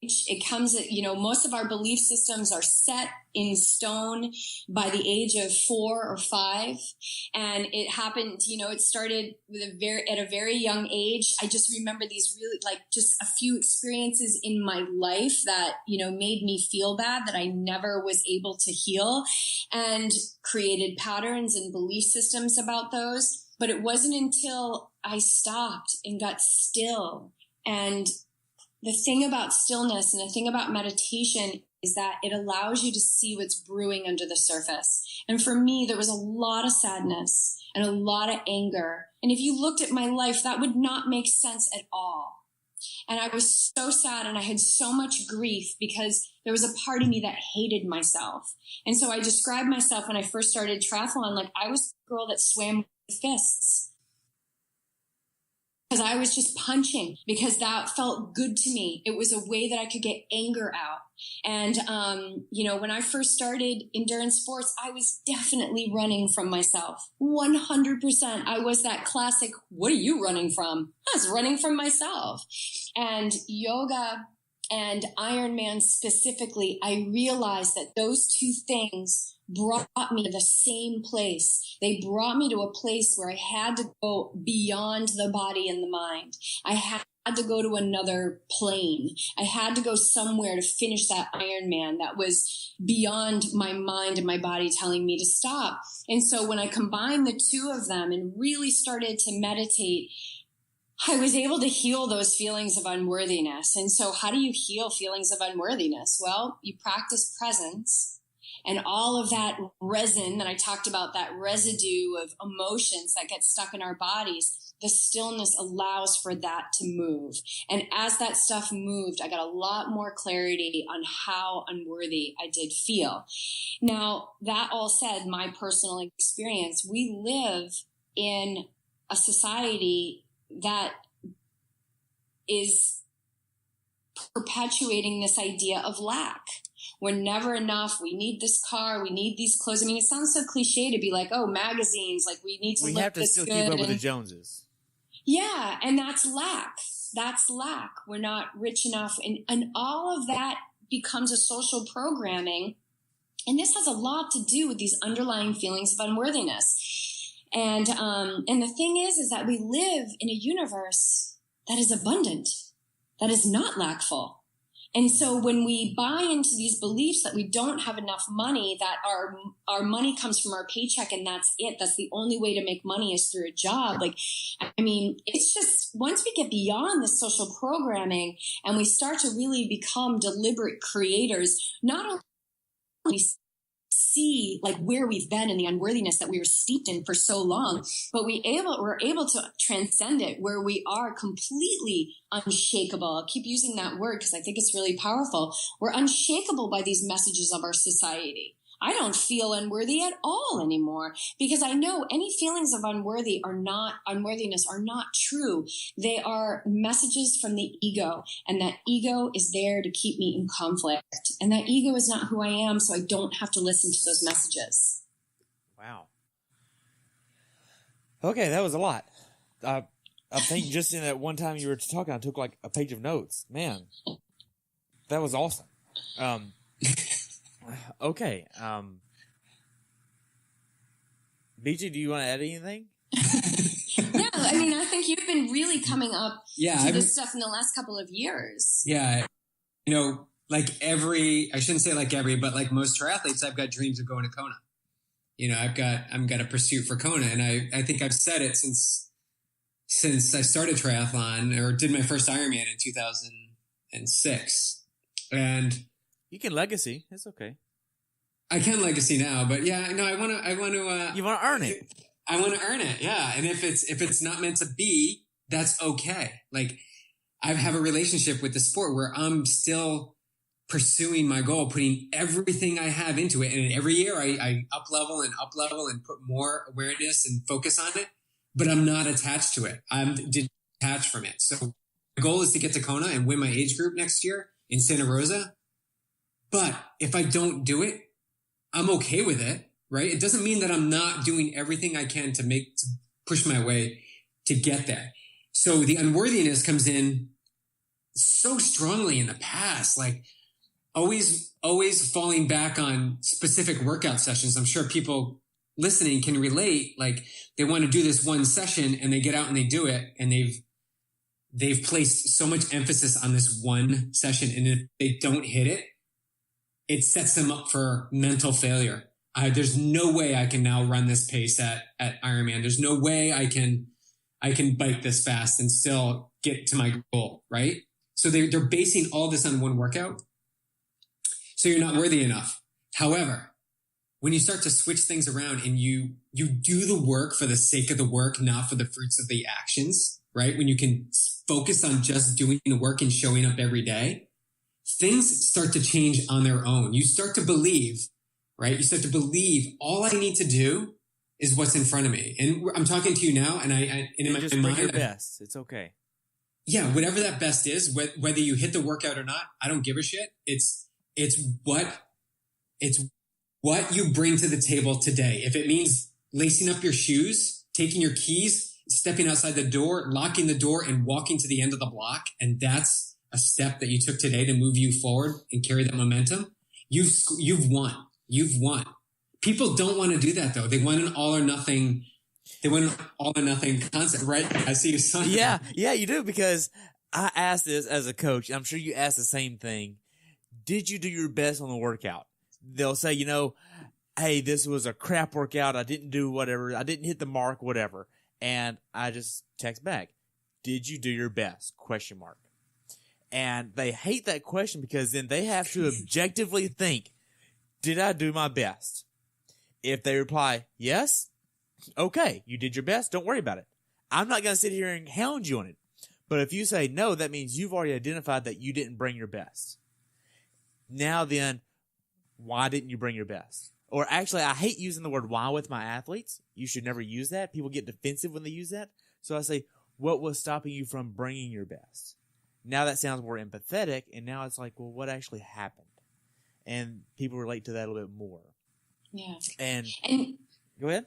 age. It comes at, most of our belief systems are set in stone by the age of 4 or 5. And it happened, it started at a very young age. I just remember these really just a few experiences in my life that, made me feel bad, that I never was able to heal, and created patterns and belief systems about those. But it wasn't until I stopped and got still. And the thing about stillness and the thing about meditation is that it allows you to see what's brewing under the surface. And for me, there was a lot of sadness and a lot of anger. And if you looked at my life, that would not make sense at all. And I was so sad, and I had so much grief because there was a part of me that hated myself. And so I described myself when I first started triathlon like I was the girl that swam with fists, because I was just punching, because that felt good to me. It was a way that I could get anger out. And, when I first started endurance sports, I was definitely running from myself. 100%. I was that classic, what are you running from? I was running from myself. And yoga and Ironman specifically, I realized that those two things brought me to the same place. They brought me to a place where I had to go beyond the body and the mind. I had to go to another plane. I had to go somewhere to finish that Ironman that was beyond my mind and my body telling me to stop. And so when I combined the two of them and really started to meditate, I was able to heal those feelings of unworthiness. And so how do you heal feelings of unworthiness? Well, you practice presence. And all of that resin that I talked about, that residue of emotions that get stuck in our bodies, the stillness allows for that to move. And as that stuff moved, I got a lot more clarity on how unworthy I did feel. Now, that all said, my personal experience, we live in a society that is perpetuating this idea of lack. We're never enough. We need this car. We need these clothes. I mean, it sounds so cliche to be like, oh, magazines, like we need to look this good. We have to still keep up with the Joneses. Yeah, and that's lack. That's lack. We're not rich enough. And all of that becomes a social programming. And this has a lot to do with these underlying feelings of unworthiness. And the thing is that we live in a universe that is abundant, that is not lackful. And so when we buy into these beliefs that we don't have enough money, that our money comes from our paycheck and that's it, that's the only way to make money is through a job. It's just, once we get beyond the social programming and we start to really become deliberate creators, not only see like where we've been and the unworthiness that we were steeped in for so long, but we're able to transcend it, where we are completely unshakable. I'll keep using that word because I think it's really powerful. We're unshakable by these messages of our society. I don't feel unworthy at all anymore because I know any feelings of unworthiness are not true. They are messages from the ego, and that ego is there to keep me in conflict. And that ego is not who I am, so I don't have to listen to those messages. Wow. Okay, that was a lot. I think just in that one time you were talking, I took like a page of notes. Man, that was awesome. Okay. BJ, do you want to add anything? Yeah, I mean, I think you've been really coming up to this stuff in the last couple of years. Yeah. Like I shouldn't say like every, but like most triathletes, I've got dreams of going to Kona. I've got a pursuit for Kona. And I think I've said it since I started triathlon or did my first Ironman in 2006. And you can legacy. It's okay. I can legacy now, but yeah, no, I want to, you want to earn it. I want to earn it. Yeah. And if it's not meant to be, that's okay. Like I have a relationship with the sport where I'm still pursuing my goal, putting everything I have into it. And every year I up level and put more awareness and focus on it, but I'm not attached to it. I'm detached from it. So my goal is to get to Kona and win my age group next year in Santa Rosa. But if I don't do it, I'm okay with it, right? It doesn't mean that I'm not doing everything I can to push my way to get there. So the unworthiness comes in so strongly in the past, like always falling back on specific workout sessions. I'm sure people listening can relate. Like they want to do this one session and they get out and they do it. And they've placed so much emphasis on this one session. And if they don't hit it, it sets them up for mental failure. There's no way I can now run this pace at Ironman. There's no way I can bike this fast and still get to my goal, right? So they're basing all this on one workout. So you're not worthy enough. However, when you start to switch things around and you do the work for the sake of the work, not for the fruits of the actions, right? When you can focus on just doing the work and showing up every day, things start to change on their own. You start to believe, right? You start to believe all I need to do is what's in front of me. And I'm talking to you now, and in my just bring your best. It's okay. Yeah, whatever that best is, whether you hit the workout or not, I don't give a shit. It's what you bring to the table today. If it means lacing up your shoes, taking your keys, stepping outside the door, locking the door, and walking to the end of the block, and that's a step that you took today to move you forward and carry that momentum, you've won. You've won. People don't want to do that though. They want an all or nothing. They want an all or nothing concept, right? I see you sign. Yeah, you do, because I asked this as a coach. I'm sure you asked the same thing. Did you do your best on the workout? They'll say, hey, this was a crap workout. I didn't do whatever. I didn't hit the mark, whatever. And I just text back, did you do your best? ? And they hate that question because then they have to objectively think, did I do my best? If they reply, yes, okay, you did your best. Don't worry about it. I'm not going to sit here and hound you on it. But if you say no, that means you've already identified that you didn't bring your best. Now then, why didn't you bring your best? Or actually, I hate using the word why with my athletes. You should never use that. People get defensive when they use that. So I say, what was stopping you from bringing your best? Now that sounds more empathetic, and now it's like, well, what actually happened? And people relate to that a little bit more. Yeah. And go ahead.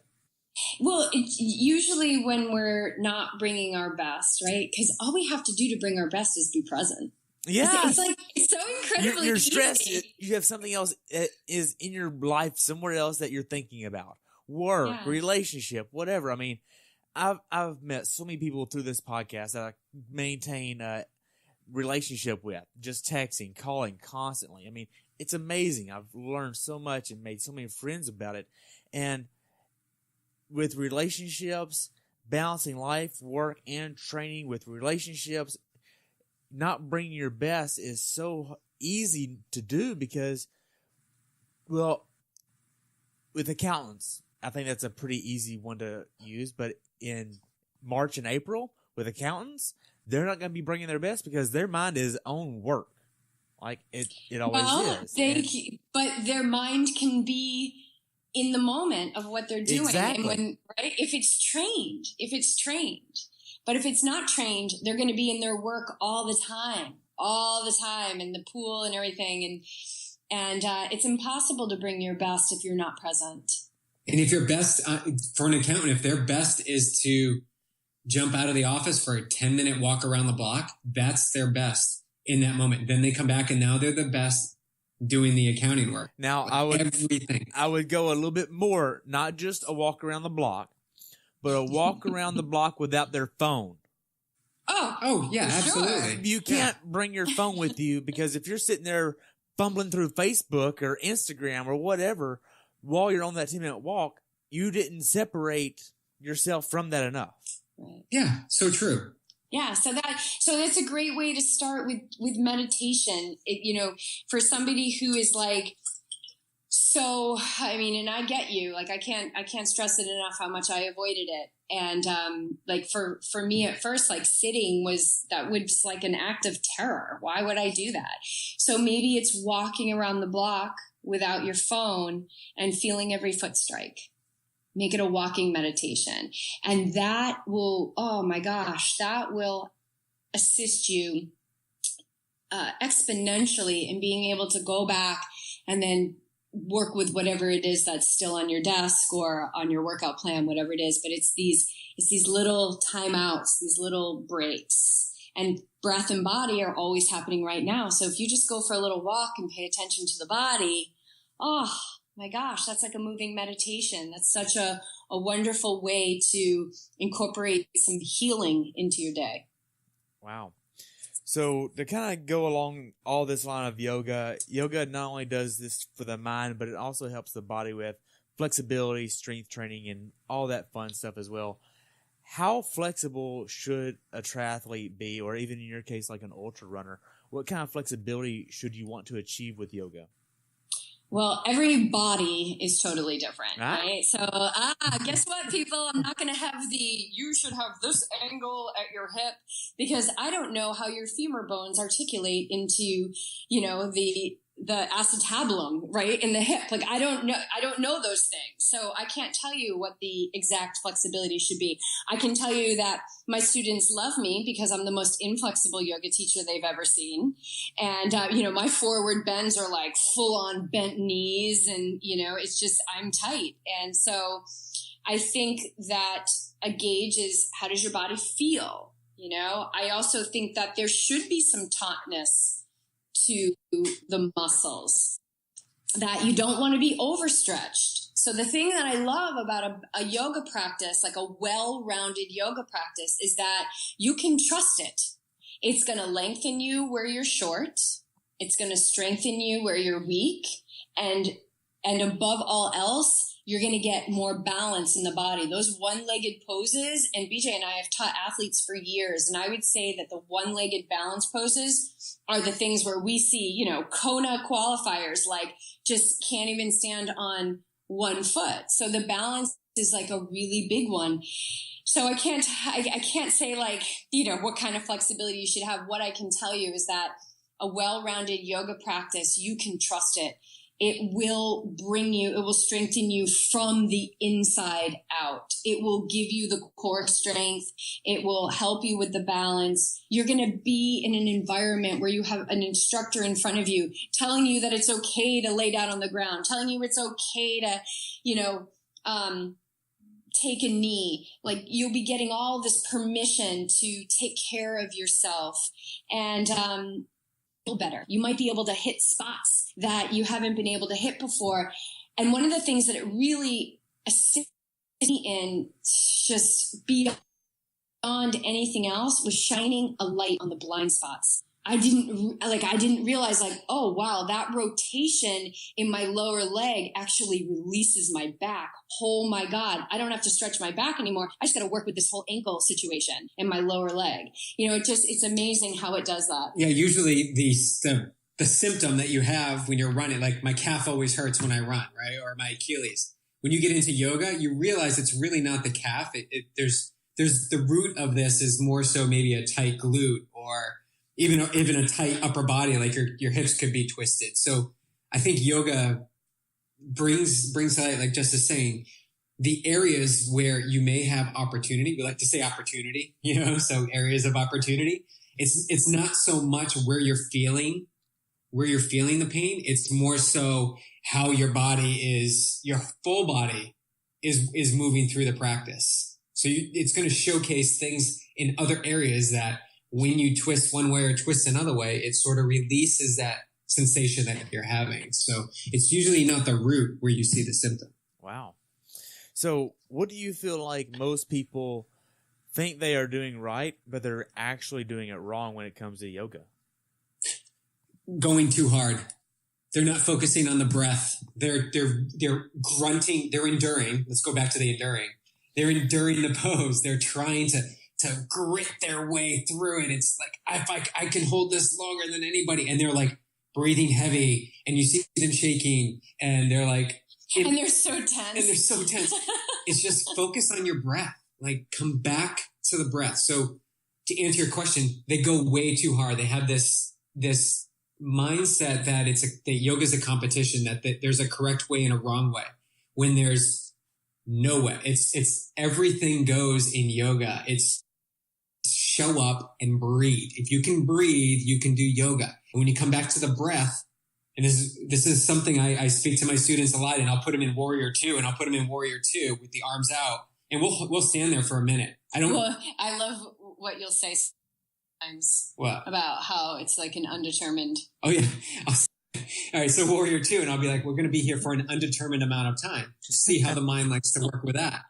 Well, it's usually when we're not bringing our best, right? Because all we have to do to bring our best is be present. Yeah. It's so incredibly You're easy. stressed. You have something else is in your life somewhere else that you're thinking about. Work, relationship, whatever. I mean, I've met so many people through this podcast that I maintain a relationship with, just texting, calling constantly. I mean, it's amazing. I've learned so much and made so many friends about it. And with relationships, balancing life, work, and training with relationships, not bringing your best is so easy to do because, well, with accountants, I think that's a pretty easy one to use. But in March and April with accountants, they're not going to be bringing their best because their mind is on work. Like it always is. But their mind can be in the moment of what they're doing. Exactly. And if it's trained. But if it's not trained, they're going to be in their work all the time in the pool and everything. And it's impossible to bring your best if you're not present. And if your best, for an accountant, if their best is to jump out of the office for a 10-minute walk around the block, that's their best in that moment. Then they come back and now they're the best doing the accounting work. Now, I would go a little bit more, not just a walk around the block, but a walk around the block without their phone. Oh, yeah, absolutely. Sure. You can't bring your phone with you, because if you're sitting there fumbling through Facebook or Instagram or whatever while you're on that 10-minute walk, you didn't separate yourself from that enough. Right. Yeah, so true. Yeah, so that's a great way to start with meditation. For somebody who is like, so, I mean, and I get you, like, I can't stress it enough how much I avoided it. And, for me at first, like, sitting was like an act of terror. Why would I do that? So maybe it's walking around the block without your phone and feeling every foot strike. Make it a walking meditation. And that will, oh my gosh, that will assist you exponentially in being able to go back and then work with whatever it is that's still on your desk or on your workout plan, whatever it is. But it's these little timeouts, these little breaks. And breath and body are always happening right now. So if you just go for a little walk and pay attention to the body, oh my gosh, that's like a moving meditation. That's such a wonderful way to incorporate some healing into your day. Wow. So to kind of go along all this line of yoga not only does this for the mind, but it also helps the body with flexibility, strength training, and all that fun stuff as well. How flexible should a triathlete be, or even in your case, like an ultra runner? What kind of flexibility should you want to achieve with yoga? Well, every body is totally different, right? So, guess what, people? I'm not going to have you should have this angle at your hip, because I don't know how your femur bones articulate into, the acetabulum, right, in the hip. Like, I don't know those things. So I can't tell you what the exact flexibility should be. I can tell you that my students love me because I'm the most inflexible yoga teacher they've ever seen. And, my forward bends are like full on bent knees, and, it's just, I'm tight. And so I think that a gauge is, how does your body feel? I also think that there should be some tautness to the muscles, that you don't want to be overstretched. So the thing that I love about a yoga practice, like a well-rounded yoga practice, is that you can trust it. It's going to lengthen you where you're short. It's going to strengthen you where you're weak. And above all else, you're going to get more balance in the body. Those one-legged poses, and BJ and I have taught athletes for years, and I would say that the one-legged balance poses are the things where we see, Kona qualifiers, like, just can't even stand on one foot. So the balance is like a really big one. So I can't say, like, what kind of flexibility you should have. What I can tell you is that a well-rounded yoga practice, you can trust it. It will strengthen you from the inside out. It will give you the core strength. It will help you with the balance. You're going to be in an environment where you have an instructor in front of you telling you that it's okay to lay down on the ground, telling you it's okay to, take a knee. Like, you'll be getting all this permission to take care of yourself and, better. You might be able to hit spots that you haven't been able to hit before. And one of the things that it really assists me in, just beyond anything else, was shining a light on the blind spots. I didn't realize, like, oh wow, that rotation in my lower leg actually releases my back. Oh my God, I don't have to stretch my back anymore. I just got to work with this whole ankle situation in my lower leg. It's amazing how it does that. Yeah, usually the symptom that you have when you're running, like my calf always hurts when I run, right? Or my Achilles. When you get into yoga, you realize it's really not the calf. There's the root of this is more so maybe a tight glute, or even a tight upper body, like your hips could be twisted. So I think yoga brings to light, like Jess is saying, the areas where you may have opportunity. We like to say opportunity, so areas of opportunity. It's not so much where you're feeling the pain. It's more so how your body is, your full body is moving through the practice. So it's going to showcase things in other areas that when you twist one way or twist another way, it sort of releases that sensation that you're having. So it's usually not the root where you see the symptom. Wow. So what do you feel like most people think they are doing right, but they're actually doing it wrong when it comes to yoga? Going too hard. They're not focusing on the breath. They're grunting. They're enduring. Let's go back to the enduring. They're enduring the pose. They're trying to grit their way through it. It's like, I can hold this longer than anybody. And they're like breathing heavy, and you see them shaking, and they're like, and they're so tense. It's just focus on your breath. Like, come back to the breath. So to answer your question, they go way too hard. They have this mindset that that yoga is a competition, that there's a correct way and a wrong way, when there's no way. It's everything goes in yoga. It's show up and breathe. If you can breathe, you can do yoga. And when you come back to the breath, and this is something I speak to my students a lot, and I'll put them in Warrior 2, and I'll put them in Warrior 2 with the arms out, and we'll stand there for a minute. I love what you'll say sometimes. What? About how it's like an undetermined. Oh yeah. All right. So Warrior 2, and I'll be like, we're going to be here for an undetermined amount of time. Just see how the mind likes to work with that.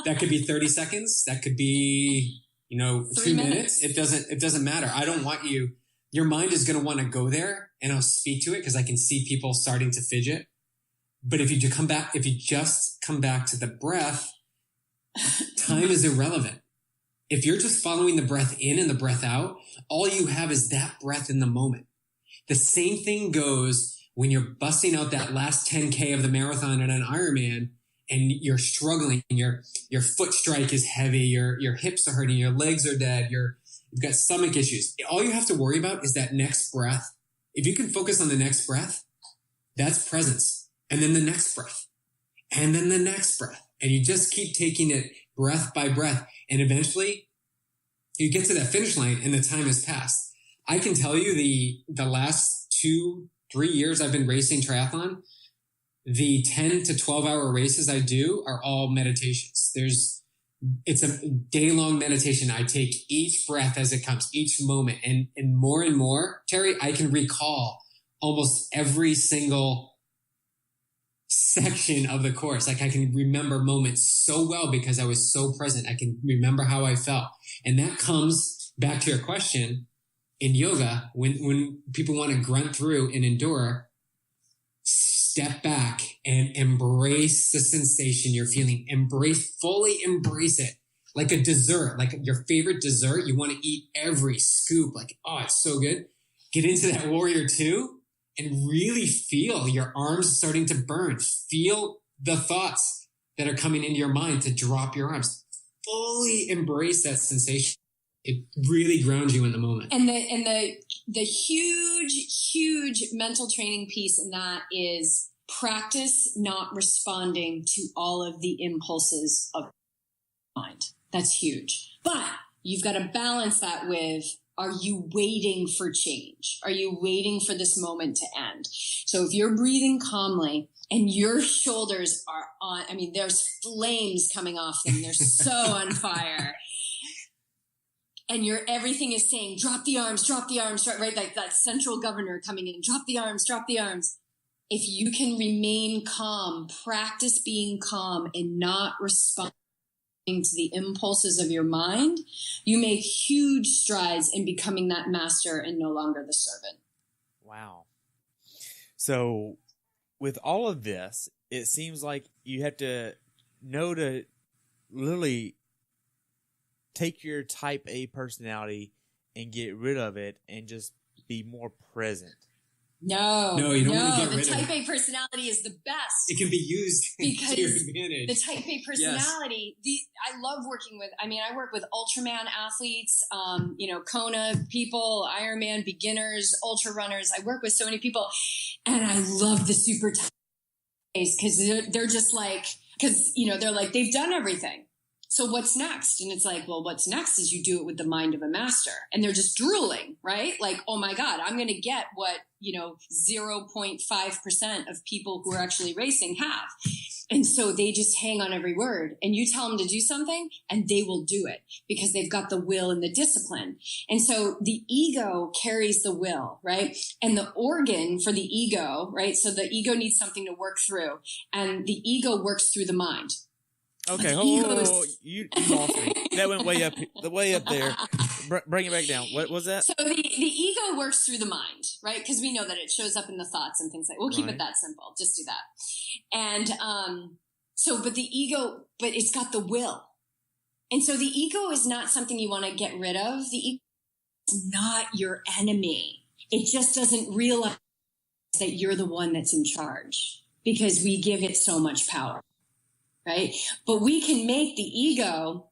That could be 30 seconds. That could be, 2 minutes. It doesn't matter. I don't want you. Your mind is going to want to go there, and I'll speak to it because I can see people starting to fidget. But if you just come back to the breath, time is irrelevant. If you're just following the breath in and the breath out, all you have is that breath in the moment. The same thing goes when you're busting out that last 10K of the marathon and an Ironman, and you're struggling, your foot strike is heavy, your hips are hurting, your legs are dead, you've got stomach issues. All you have to worry about is that next breath. If you can focus on the next breath, that's presence. And then the next breath. And then the next breath. And you just keep taking it breath by breath. And eventually you get to that finish line and the time has passed. I can tell you the last 2-3 years I've been racing triathlon, the 10 to 12 hour races I do are all meditations. It's a day-long meditation. I take each breath as it comes, each moment, and more, Terry, I can recall almost every single section of the course. Like, I can remember moments so well because I was so present. I can remember how I felt. And that comes back to your question in yoga. When people want to grunt through and endure, step back and embrace the sensation you're feeling. Fully embrace it. Like a dessert, like your favorite dessert. You want to eat every scoop. Like, oh, it's so good. Get into that Warrior 2 and really feel your arms starting to burn. Feel the thoughts that are coming into your mind to drop your arms. Fully embrace that sensation. It really grounds you in the moment. And the huge mental training piece in that is practice not responding to all of the impulses of the mind. That's huge. But you've got to balance that with, are you waiting for change? Are you waiting for this moment to end? So if you're breathing calmly and your shoulders are on, there's flames coming off them. They're so on fire. And everything is saying, drop the arms, right? Like that central governor coming in, drop the arms. If you can remain calm, practice being calm and not responding to the impulses of your mind, you make huge strides in becoming that master and no longer the servant. Wow. So with all of this, it seems like you have to know to literally take your type A personality and get rid of it and just be more present. No, you don't want to get rid of it. The type A personality is the best. It can be used because to your advantage. The type A personality, I love working with, I work with Ultraman athletes, Kona people, Ironman beginners, ultra runners. I work with so many people, and I love the super type A's because they're just like, they're like, they've done everything. So what's next? And it's like, well, what's next is you do it with the mind of a master. And they're just drooling, right? Like, oh my God, I'm going to get what, 0.5% of people who are actually racing have. And so they just hang on every word, and you tell them to do something and they will do it because they've got the will and the discipline. And so the ego carries the will, right? And the organ for the ego, right? So the ego needs something to work through, and the ego works through the mind. Okay, hold. You lost me. That went way up there. Bring it back down. What was that? So the ego works through the mind, right? Because we know that it shows up in the thoughts and things like. We'll keep it that simple. Just do that. And but the ego, but it's got the will, and so the ego is not something you want to get rid of. The ego is not your enemy. It just doesn't realize that you're the one that's in charge because we give it so much power. Right? But we can make the ego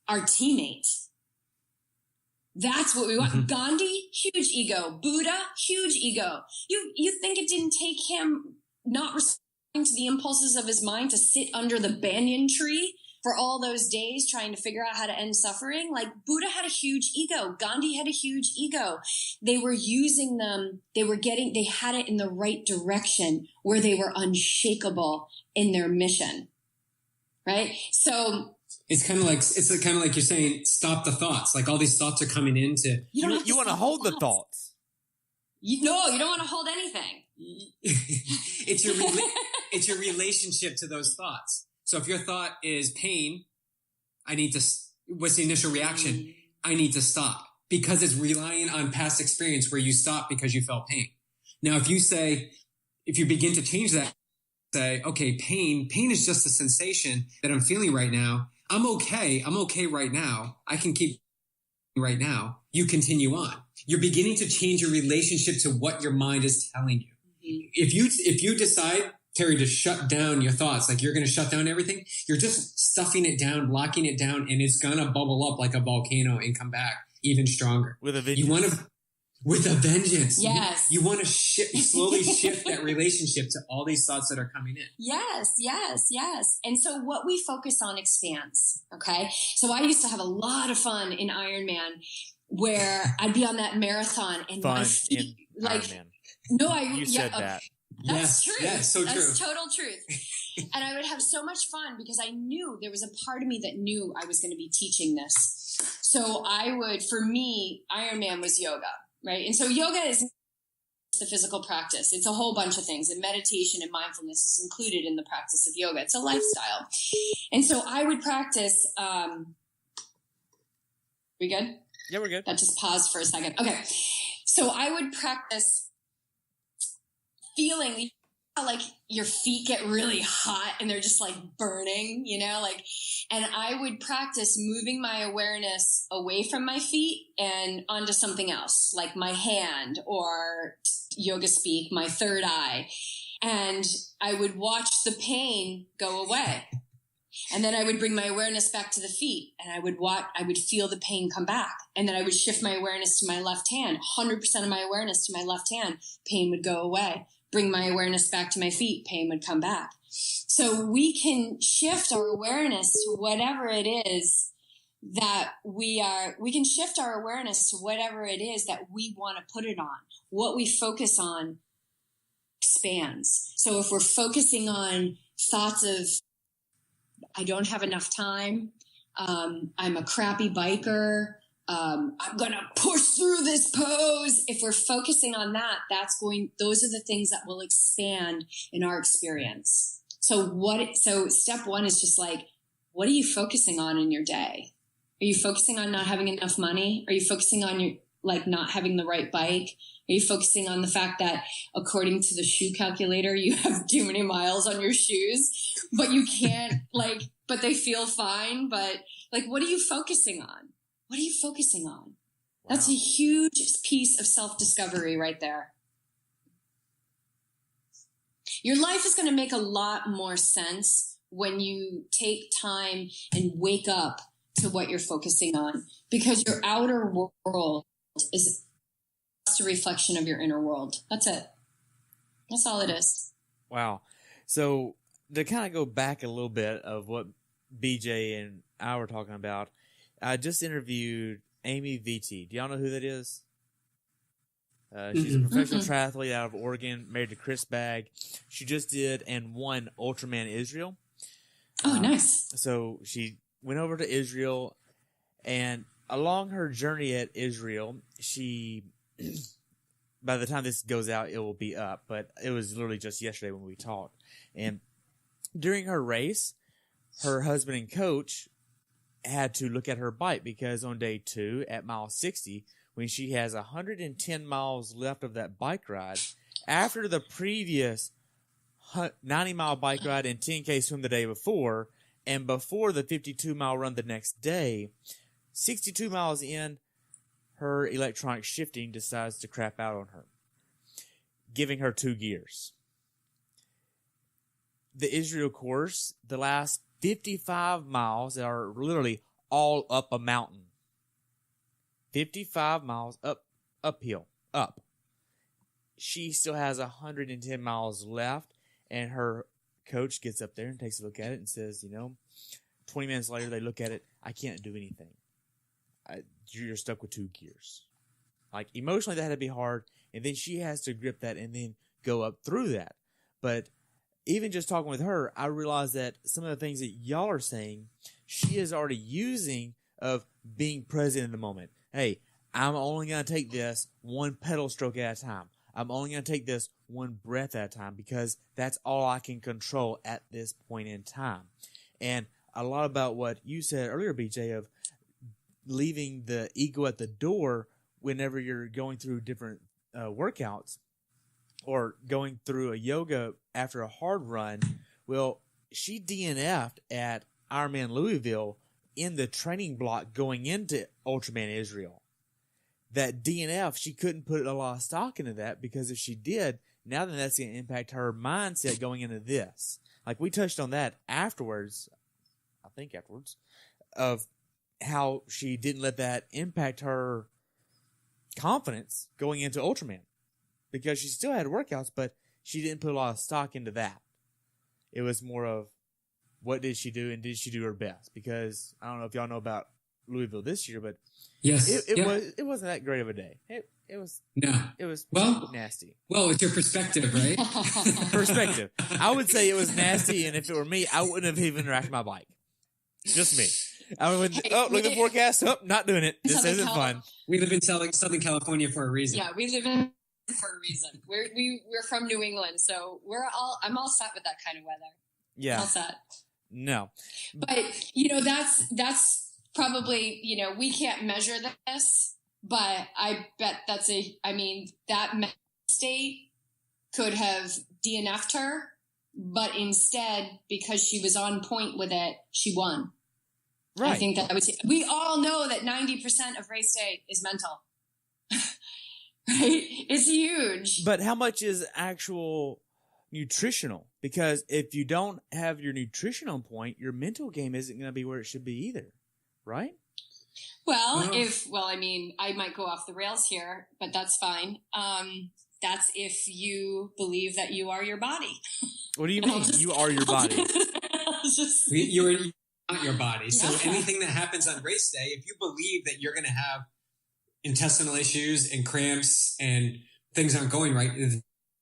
our teammate. That's what we want. Mm-hmm. Gandhi, huge ego. Buddha, huge ego. You think it didn't take him not responding to the impulses of his mind to sit under the banyan tree for all those days trying to figure out how to end suffering? Like, Buddha had a huge ego. Gandhi had a huge ego. They were using them. They had it in the right direction where they were unshakable in their mission. Right. So it's kind of like you're saying, stop the thoughts. Like, all these thoughts are coming into you want to hold the thoughts. You don't want to hold anything. It's your relationship to those thoughts. So if your thought is pain, what's the initial reaction? I need to stop, because it's relying on past experience where you stop because you felt pain. Now, if you begin to change that, say, okay, pain is just a sensation that I'm feeling right now. I'm okay right now. I can keep right now. You continue on. You're beginning to change your relationship to what your mind is telling you. Mm-hmm. If you decide, Terry, to shut down your thoughts, like you're going to shut down everything, you're just stuffing it down, blocking it down, and it's going to bubble up like a volcano and come back even stronger. With a vengeance. With a vengeance. Yes. You want to slowly shift that relationship to all these thoughts that are coming in. Yes. And so what we focus on expands. Okay. So I used to have a lot of fun in Ironman, where I'd be on that marathon and my feet, Ironman. You said that. That's true. Yes, so true. That's total truth. And I would have so much fun because I knew there was a part of me that knew I was going to be teaching this. So for me, Ironman was yoga. Right. And so yoga is the physical practice. It's a whole bunch of things, and meditation and mindfulness is included in the practice of yoga. It's a lifestyle. And so I would practice. We good? Yeah, we're good. That just paused for a second. Okay. So I would practice feeling like your feet get really hot and they're just like burning, and I would practice moving my awareness away from my feet and onto something else, like my hand, or yoga speak, my third eye. And I would watch the pain go away. And then I would bring my awareness back to the feet, and I would feel the pain come back. And then I would shift my awareness to my left hand, 100% of my awareness to my left hand, pain would go away. Bring my awareness back to my feet, pain would come back. So we can shift our awareness to whatever it is that we can shift our awareness to whatever it is that we want to put it on. What we focus on expands. So if we're focusing on thoughts of, I don't have enough time, I'm a crappy biker, I'm going to push through this pose. If we're focusing on that, those are the things that will expand in our experience. So step one is just like, what are you focusing on in your day? Are you focusing on not having enough money? Are you focusing on not having the right bike? Are you focusing on the fact that according to the shoe calculator, you have too many miles on your shoes, but you can't but they feel fine. But what are you focusing on? What are you focusing on? Wow. That's a huge piece of self-discovery right there. Your life is going to make a lot more sense when you take time and wake up to what you're focusing on, because your outer world is just a reflection of your inner world. That's it. That's all it is. Wow. So to kind of go back a little bit of what BJ and I were talking about, I just interviewed Amy Vitti. Do y'all know who that is? She's a professional triathlete out of Oregon, married to Chris Bagg. She just did and won Ultraman Israel. Oh, nice. So she went over to Israel, and along her journey at Israel, she, by the time this goes out, it will be up, but it was literally just yesterday when we talked. And during her race, her husband and coach had to look at her bike because on day 2 at mile 60, when she has 110 miles left of that bike ride, after the previous 90-mile bike ride and 10K swim the day before, and before the 52-mile run the next day, 62 miles in, her electronic shifting decides to crap out on her, giving her 2 gears. The Israel course, the last 55 miles are literally all up a mountain. 55 miles uphill. She still has 110 miles left, and her coach gets up there and takes a look at it and says, 20 minutes later, they look at it, I can't do anything. You're stuck with 2 gears. Like, emotionally, that had to be hard, and then she has to grip that and then go up through that. But even just talking with her, I realized that some of the things that y'all are saying, she is already using of being present in the moment. Hey, I'm only going to take this 1 pedal stroke at a time. I'm only going to take this 1 breath at a time because that's all I can control at this point in time. And a lot about what you said earlier, BJ, of leaving the ego at the door whenever you're going through different workouts or going through a yoga after a hard run. Well, she DNF'd at Ironman Louisville in the training block going into Ultraman Israel. That DNF, she couldn't put a lot of stock into that because if she did, now then that's going to impact her mindset going into this. Like we touched on that afterwards, of how she didn't let that impact her confidence going into Ultraman because she still had workouts, but she didn't put a lot of stock into that. It was more of what did she do and did she do her best? Because I don't know if y'all know about Louisville this year, but yes, it wasn't that great of a day. It was nasty. Well, it's your perspective, right? Perspective. I would say it was nasty, and if it were me, I wouldn't have even racked my bike. Just me. I would. Look at the forecast. Not doing it. This isn't fun. We live in Southern California for a reason. Yeah, we live in for a reason. We're from New England, so I'm all set with that kind of weather. Yeah, all set. No, but that's probably we can't measure this, but I bet that mental state could have DNF'd her, but instead because she was on point with it, she won. Right. I think that we all know that 90% of race day is mental. Right? It's huge. But how much is actual nutritional? Because if you don't have your nutrition on point, your mental game isn't going to be where it should be either. Right? Well, I might go off the rails here, but that's fine. That's if you believe that you are your body. What do you mean? You are your body? You're not your body. So anything that happens on race day, if you believe that you're going to have intestinal issues and cramps and things aren't going right,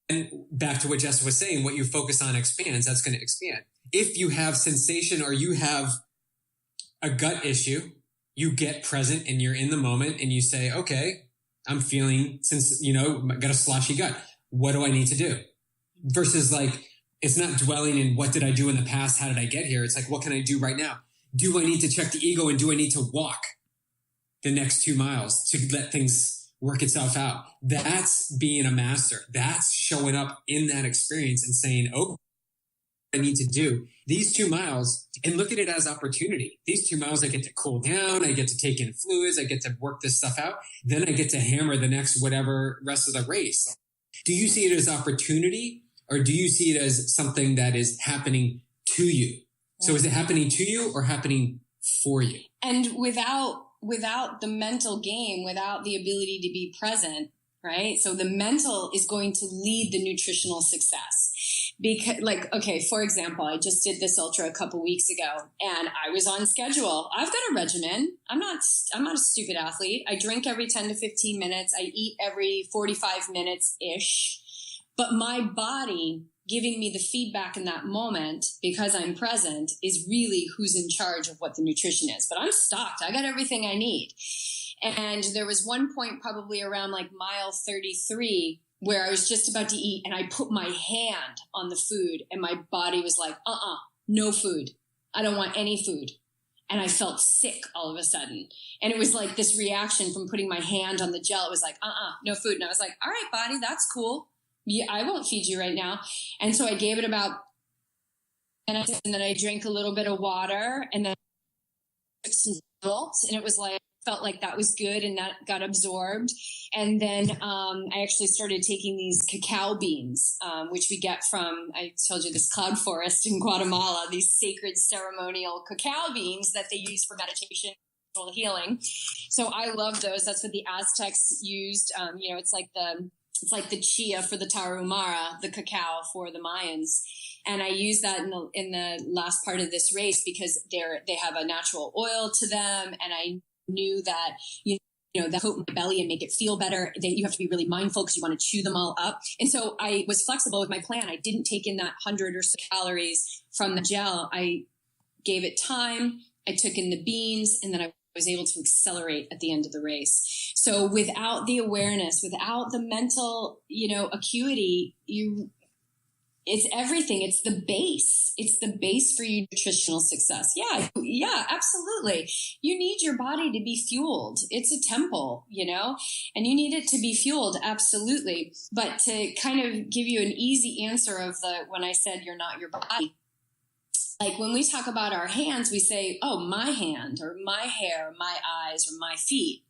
and back to what Jess was saying, what you focus on expands, that's going to expand. If you have sensation or you have a gut issue, you get present and you're in the moment and you say, okay, I'm feeling, got a sloshy gut. What do I need to do? Versus it's not dwelling in what did I do in the past? How did I get here? It's like, what can I do right now? Do I need to check the ego and do I need to walk the next 2 miles to let things work itself out? That's being a master. That's showing up in that experience and saying, oh, I need to do these 2 miles and look at it as opportunity. These 2 miles, I get to cool down. I get to take in fluids. I get to work this stuff out. Then I get to hammer the next whatever rest of the race. Do you see it as opportunity or do you see it as something that is happening to you? So is it happening to you or happening for you? And without the mental game, without the ability to be present, right? So the mental is going to lead the nutritional success Because, like, okay, for example, I just did this ultra a couple weeks ago and I was on schedule. I've got a regimen. I'm not a stupid athlete. I drink every 10 to 15 minutes. I eat every 45 minutes ish. But my body giving me the feedback in that moment, because I'm present, is really who's in charge of what the nutrition is. But I'm stocked. I got everything I need. And there was one point probably around like mile 33 where I was just about to eat and I put my hand on the food and my body was like, no food. I don't want any food. And I felt sick all of a sudden. And it was like this reaction from putting my hand on the gel. It was like, no food. And I was like, all right, body, that's cool. Yeah, I won't feed you right now. And so I gave it about, and then I drank a little bit of water and then some salt, and it was like, felt like that was good and that got absorbed. And then I actually started taking these cacao beans, which we get from, I told you, this cloud forest in Guatemala, these sacred ceremonial cacao beans that they use for meditation, healing. So I love those. That's what the Aztecs used. It's like the chia for the tarahumara, the cacao for the Mayans. And I use that in the last part of this race because they have a natural oil to them. And I knew that, that coat my belly and make it feel better. That you have to be really mindful because you want to chew them all up. And so I was flexible with my plan. I didn't take in that 100 or so calories from the gel. I gave it time. I took in the beans, and then I was able to accelerate at the end of the race. So without the awareness, without the mental, acuity, it's everything. It's the base. It's the base for your nutritional success. Yeah, absolutely. You need your body to be fueled. It's a temple, and you need it to be fueled. Absolutely. But to kind of give you an easy answer of when I said you're not your body, like when we talk about our hands, we say, oh, my hand or my hair, my eyes or my feet.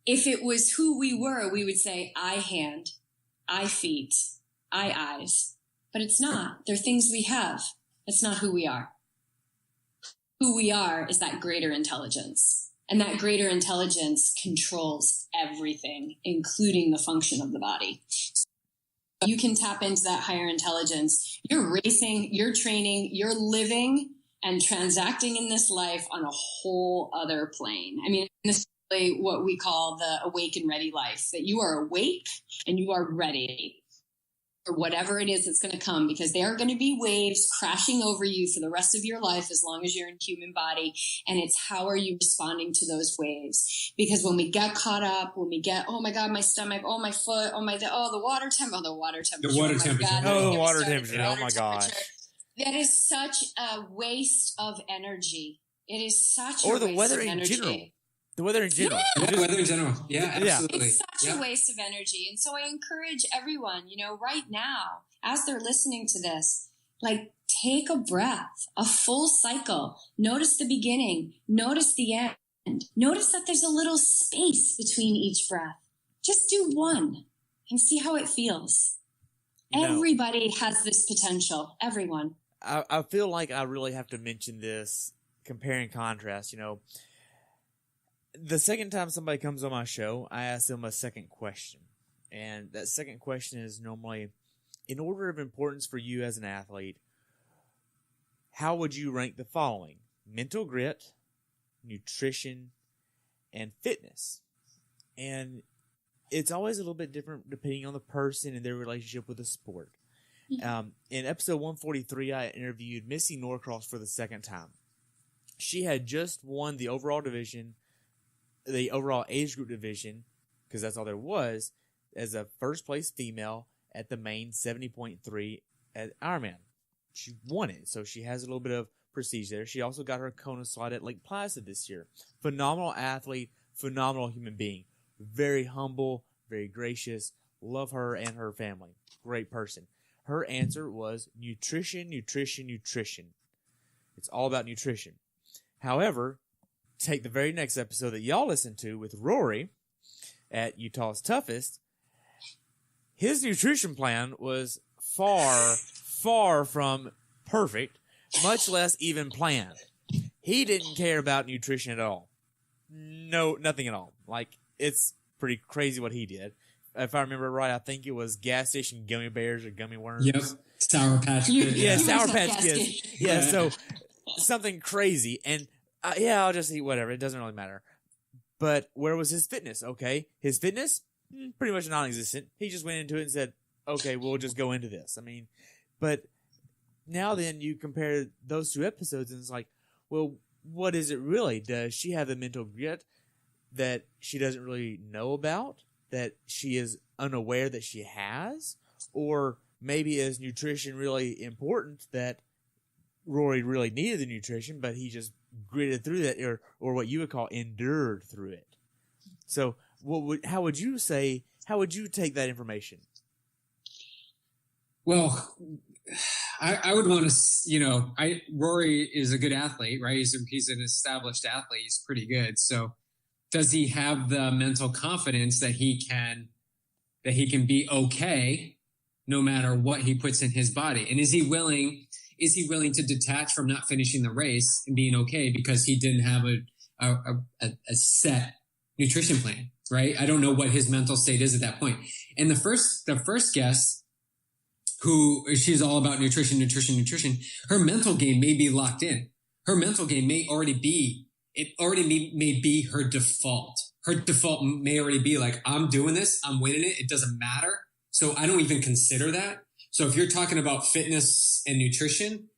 If it was who we were, we would say I hand, I feet, I eyes. But it's not. They're things we have. It's not who we are. Who we are is that greater intelligence. And that greater intelligence controls everything, including the function of the body. So you can tap into that higher intelligence. You're racing, you're training, you're living and transacting in this life on a whole other plane. I mean, this is really what we call the awake and ready life, that you are awake and you are ready for whatever it is that's going to come, because there are going to be waves crashing over you for the rest of your life as long as you're in human body. And it's how are you responding to those waves? Because when we get caught up, when we get, oh my God, my stomach, oh my foot, the water temperature. The water temperature. The water temperature. Oh my gosh. That is such a waste of energy. It is such or a the waste weather of in energy. general. The weather in general. Yeah, the weather in general. Yeah, absolutely. It's such a waste of energy. And so I encourage everyone, right now, as they're listening to this, like take a breath, a full cycle. Notice the beginning. Notice the end. Notice that there's a little space between each breath. Just do one and see how it feels. Everybody has this potential. Everyone. I feel like I really have to mention this, compare and contrast, The second time somebody comes on my show, I ask them a second question. And that second question is normally, in order of importance for you as an athlete, how would you rank the following? Mental grit, nutrition, and fitness. And it's always a little bit different depending on the person and their relationship with the sport. In episode 143, I interviewed Missy Norcross for the second time. She had just won the overall division, the overall age group division, because that's all there was, as a first place female at the main 70.3 at Ironman. She won it, so she has a little bit of prestige there. She also got her Kona slot at Lake Placid this year. Phenomenal athlete, phenomenal human being. Very humble, very gracious. Love her and her family. Great person. Her answer was nutrition, nutrition, nutrition. It's all about nutrition. However, take the very next episode that y'all listened to with Rory at Utah's Toughest. His nutrition plan was far from perfect, much less even planned. He didn't care about nutrition at all. No, nothing at all. Like, it's pretty crazy what he did. If I remember right, I think it was gas station gummy bears or gummy worms. Yep. Sour Patch Kids. Yeah, You Sour were Patch sarcastic. Kids. Yeah, so something crazy. And I'll just eat whatever. It doesn't really matter. But where was his fitness? Okay. His fitness, pretty much non-existent. He just went into it and said, okay, we'll just go into this. I mean, but now then you compare those two episodes and it's like, well, what is it really? Does she have the mental grit that she doesn't really know about, that she is unaware that she has? Or maybe is nutrition really important that Rory really needed the nutrition, but he just gritted through that, or what you would call endured through it? So how would you take that information? Well, I would want to, Rory is a good athlete, right? He's an established athlete. He's pretty good. So does he have the mental confidence that he can be okay no matter what he puts in his body? And is he willing to detach from not finishing the race and being okay because he didn't have a set nutrition plan, right? I don't know what his mental state is at that point. And the first guest, who she's all about nutrition, her mental game may be locked in. Her mental game may already be her default. Her default may already be like, I'm doing this, I'm winning it, it doesn't matter. So I don't even consider that. So if you're talking about fitness and nutrition,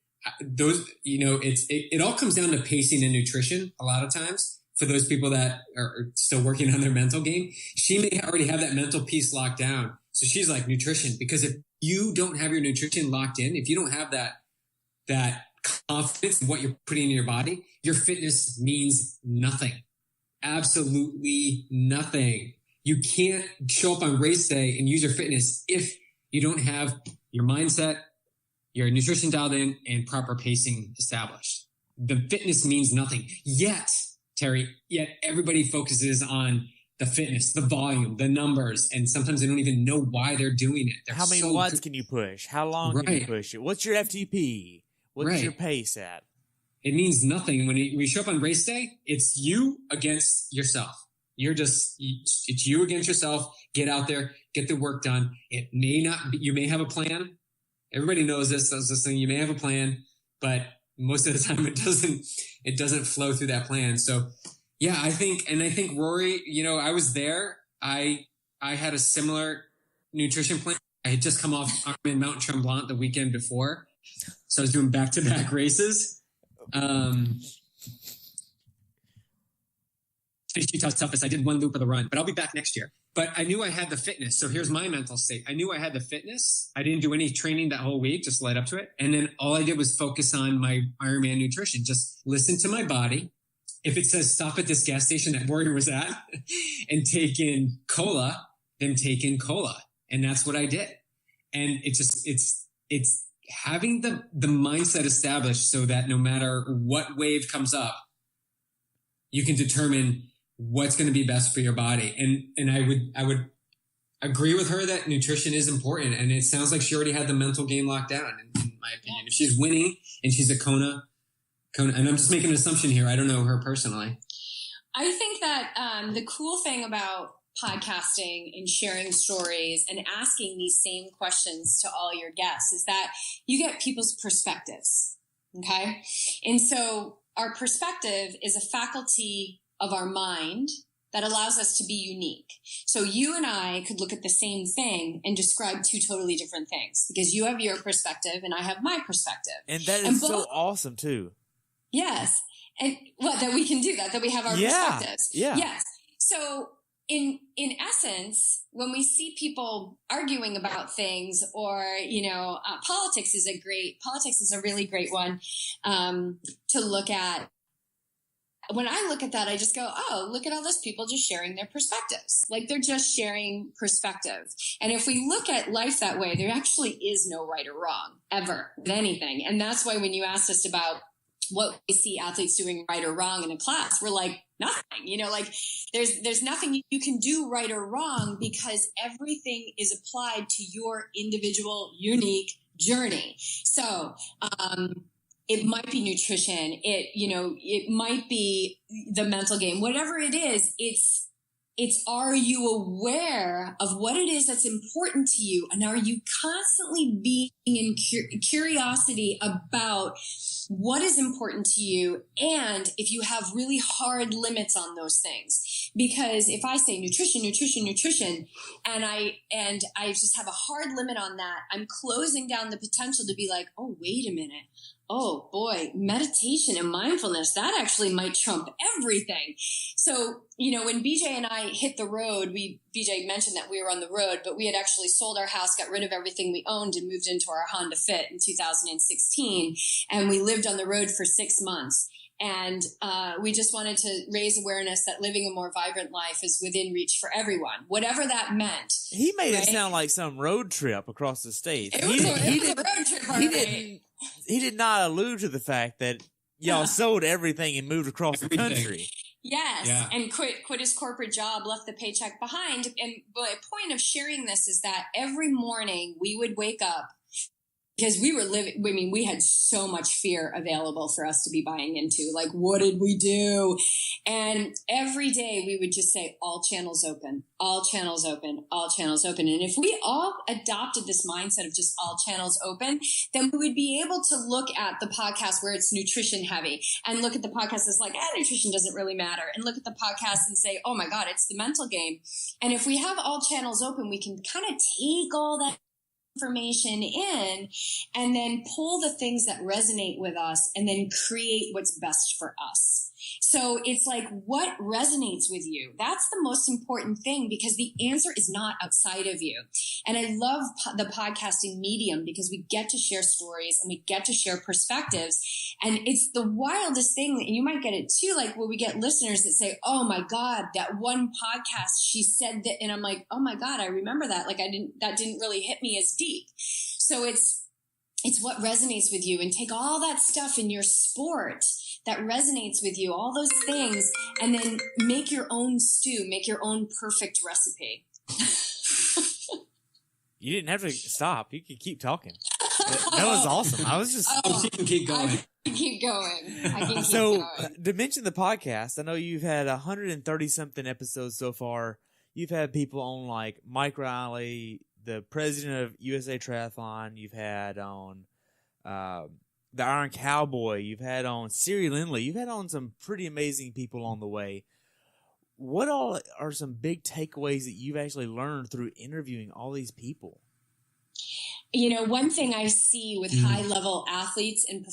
those, it all comes down to pacing and nutrition a lot of times for those people that are still working on their mental game. She may already have that mental piece locked down. So she's like, nutrition, because if you don't have your nutrition locked in, if you don't have that confidence in what you're putting in your body, your fitness means nothing. Absolutely nothing. You can't show up on race day and use your fitness if you don't have your mindset, your nutrition dialed in, and proper pacing established. The fitness means nothing. Yet everybody focuses on the fitness, the volume, the numbers, and sometimes they don't even know why they're doing it. How many watts can you push? How long can you push it? What's your FTP? What's your pace at? It means nothing. When you show up on race day, it's you against yourself. It's you against yourself. Get out there, get the work done. It may not be, you may have a plan. Everybody knows this. That's this thing. You may have a plan, but most of the time it doesn't flow through that plan. So yeah, I think Rory, I was there. I had a similar nutrition plan. I had just come off Ironman Mount Tremblant the weekend before. So I was doing back-to-back races. Utah's toughest. I did one loop of the run, but I'll be back next year. But I knew I had the fitness. So here's my mental state. I knew I had the fitness. I didn't do any training that whole week, just led up to it. And then all I did was focus on my Ironman nutrition. Just listen to my body. If it says stop at this gas station that Warrior was at and take in cola, then take in cola. And that's what I did. And it's having the mindset established so that no matter what wave comes up, you can determine what's going to be best for your body. And I would agree with her that nutrition is important. And it sounds like she already had the mental game locked down, in my opinion. If she's winning and she's a Kona, and I'm just making an assumption here. I don't know her personally. I think that the cool thing about podcasting and sharing stories and asking these same questions to all your guests is that you get people's perspectives. Okay. And so our perspective is a faculty of our mind that allows us to be unique. So you and I could look at the same thing and describe two totally different things because you have your perspective and I have my perspective. And that is so awesome too. Yes. And that we can do that we have our perspectives. Yeah. Yes. So in essence, when we see people arguing about things or, politics is a really great one to look at. When I look at that, I just go, oh, look at all those people just sharing their perspectives. Like they're just sharing perspective. And if we look at life that way, there actually is no right or wrong ever with anything. And that's why when you asked us about what we see athletes doing right or wrong in a class, we're like, nothing, there's nothing you can do right or wrong because everything is applied to your individual, unique journey. So, it might be nutrition. It might be the mental game, whatever it is, It's, are you aware of what it is that's important to you? And are you constantly being in curiosity about what is important to you? And if you have really hard limits on those things, because if I say nutrition, and I just have a hard limit on that, I'm closing down the potential to be like, oh, wait a minute. Oh boy, meditation and mindfulness, that actually might trump everything. So, when BJ and I hit the road, BJ mentioned that we were on the road, but we had actually sold our house, got rid of everything we owned, and moved into our Honda Fit in 2016. And we lived on the road for 6 months. And we just wanted to raise awareness that living a more vibrant life is within reach for everyone, whatever that meant. He made it sound like some road trip across the state. It was a road trip. He did not allude to the fact that y'all sold everything and moved across the country. Yes, yeah. And quit his corporate job, left the paycheck behind. And the point of sharing this is that every morning we would wake up, because we were living, we had so much fear available for us to be buying into. Like, what did we do? And every day we would just say, all channels open, all channels open, all channels open. And if we all adopted this mindset of just all channels open, then we would be able to look at the podcast where it's nutrition heavy and look at the podcast as like, nutrition doesn't really matter. And look at the podcast and say, oh my God, it's the mental game. And if we have all channels open, we can kind of take all that information in and then pull the things that resonate with us and then create what's best for us. So it's like, what resonates with you? That's the most important thing, because the answer is not outside of you. And I love the podcasting medium because we get to share stories and we get to share perspectives. And it's the wildest thing. And you might get it too. Like, where we get listeners that say, oh my God, that one podcast, she said that. And I'm like, oh my God, I remember that. Like, that didn't really hit me as deep. So it's what resonates with you, and take all that stuff in your sport that resonates with you, all those things, and then make your own stew, make your own perfect recipe. You didn't have to stop. You could keep talking. That was awesome. I was just... you can keep going. I can keep going. To mention the podcast, I know you've had 130-something episodes so far. You've had people on like Mike Riley, the president of USA Triathlon. You've had on... the Iron Cowboy, you've had on Siri Lindley, you've had on some pretty amazing people on the way. What all are some big takeaways that you've actually learned through interviewing all these people? One thing I see with high-level athletes and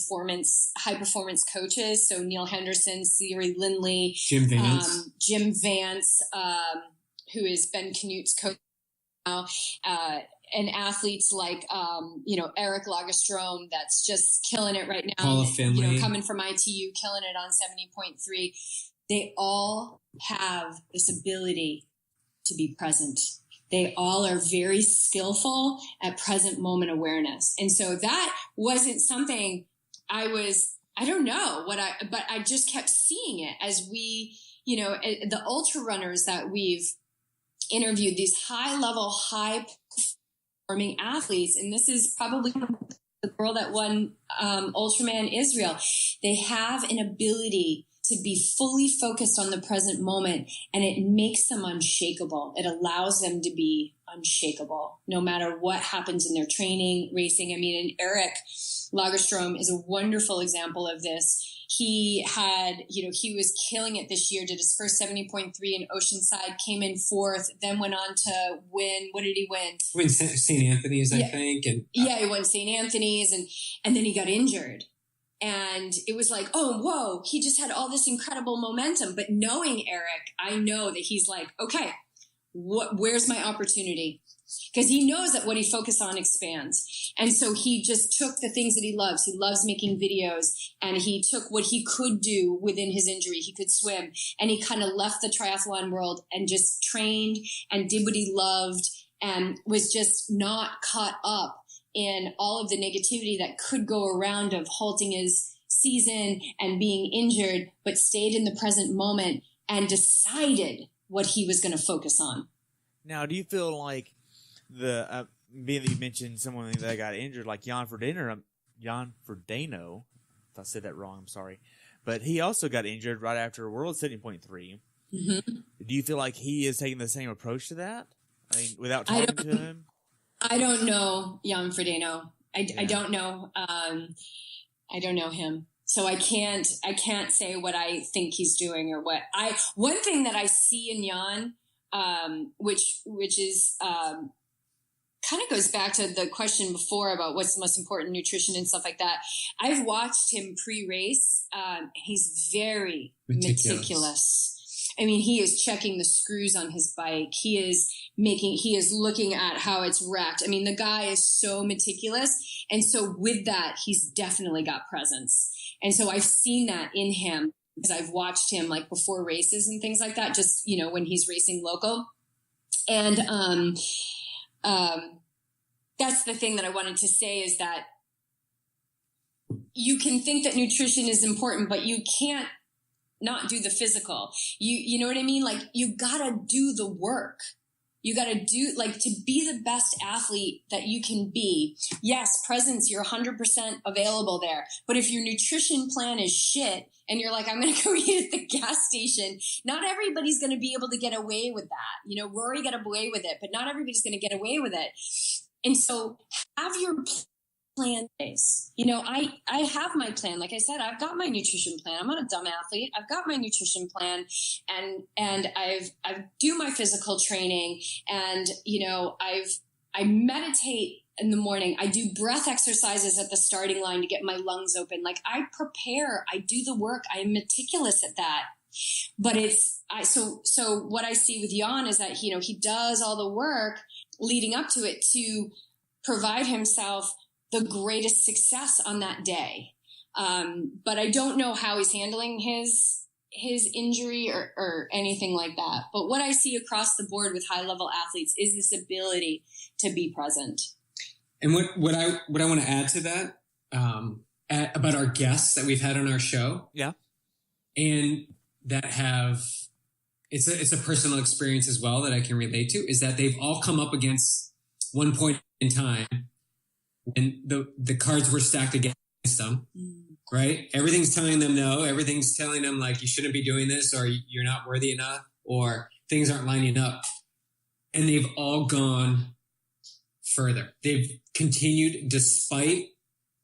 high performance coaches, so Neil Henderson, Siri Lindley, Jim Vance, who is Ben Knute's coach now, and athletes like, Eric Lagerstrom, that's just killing it right now. Paula Finley. Coming from ITU, killing it on 70.3. They all have this ability to be present. They all are very skillful at present moment awareness. And so that wasn't something I don't know but I just kept seeing it as we, the ultra runners that we've interviewed, these high level, high performing athletes. And this is probably the girl that won Ultraman Israel. They have an ability to be fully focused on the present moment, and it makes them unshakable. It allows them to be unshakable no matter what happens in their training, racing. And Eric Lagerstrom is a wonderful example of this. He had, he was killing it this year, did his first 70.3 in Oceanside, came in fourth, then went on to win. What did he win? Win St. Anthony's, I think. And he won St. Anthony's, and then he got injured. And it was like, oh, whoa, he just had all this incredible momentum. But knowing Eric, I know that he's like, okay, where's my opportunity? Because he knows that what he focuses on expands. And so he just took the things that he loves. He loves making videos, and he took what he could do within his injury. He could swim, and he kind of left the triathlon world and just trained and did what he loved and was just not caught up in all of the negativity that could go around of halting his season and being injured, but stayed in the present moment and decided what he was going to focus on. Now, do you feel like being that you mentioned someone that got injured, like Jan Frodeno, if I said that wrong, I'm sorry, but he also got injured right after World 70.3. Mm-hmm. Do you feel like he is taking the same approach to that? I mean, without talking to him? I don't know Jan Frodeno. I don't know. I don't know him. So I can't say what I think he's doing or one thing that I see in Jan, which is, kind of goes back to the question before about what's the most important, nutrition and stuff like that. I've watched him pre-race. He's very meticulous. I mean, he is checking the screws on his bike. He is looking at how it's wrecked. I mean, the guy is so meticulous. And so with that, he's definitely got presence. And so I've seen that in him because I've watched him like before races and things like that, just, when he's racing local. And, that's the thing that I wanted to say is that you can think that nutrition is important, but you can't not do the physical. You know what I mean? Like you gotta do the work. You gotta do to be the best athlete that you can be. Yes, presence, you're 100% available there. But if your nutrition plan is shit and you're like, I'm going to go eat at the gas station, not everybody's going to be able to get away with that. Rory got away with it, but not everybody's going to get away with it. And so have your plan days. I have my plan. Like I said, I've got my nutrition plan. I'm not a dumb athlete. I've got my nutrition plan and I do my physical training and, I meditate in the morning. I do breath exercises at the starting line to get my lungs open. Like I prepare, I do the work. I'm meticulous at that. But so what I see with Jan is that, he does all the work leading up to it to provide himself the greatest success on that day. But I don't know how he's handling his injury or anything like that. But what I see across the board with high level athletes is this ability to be present. And what I want to add to that, about our guests that we've had on our show. Yeah. And that it's a personal experience as well that I can relate to, is that they've all come up against one point in time when the cards were stacked against them, right? Everything's telling them no. Everything's telling them like, you shouldn't be doing this, or you're not worthy enough, or things aren't lining up. And they've all gone further. They've continued despite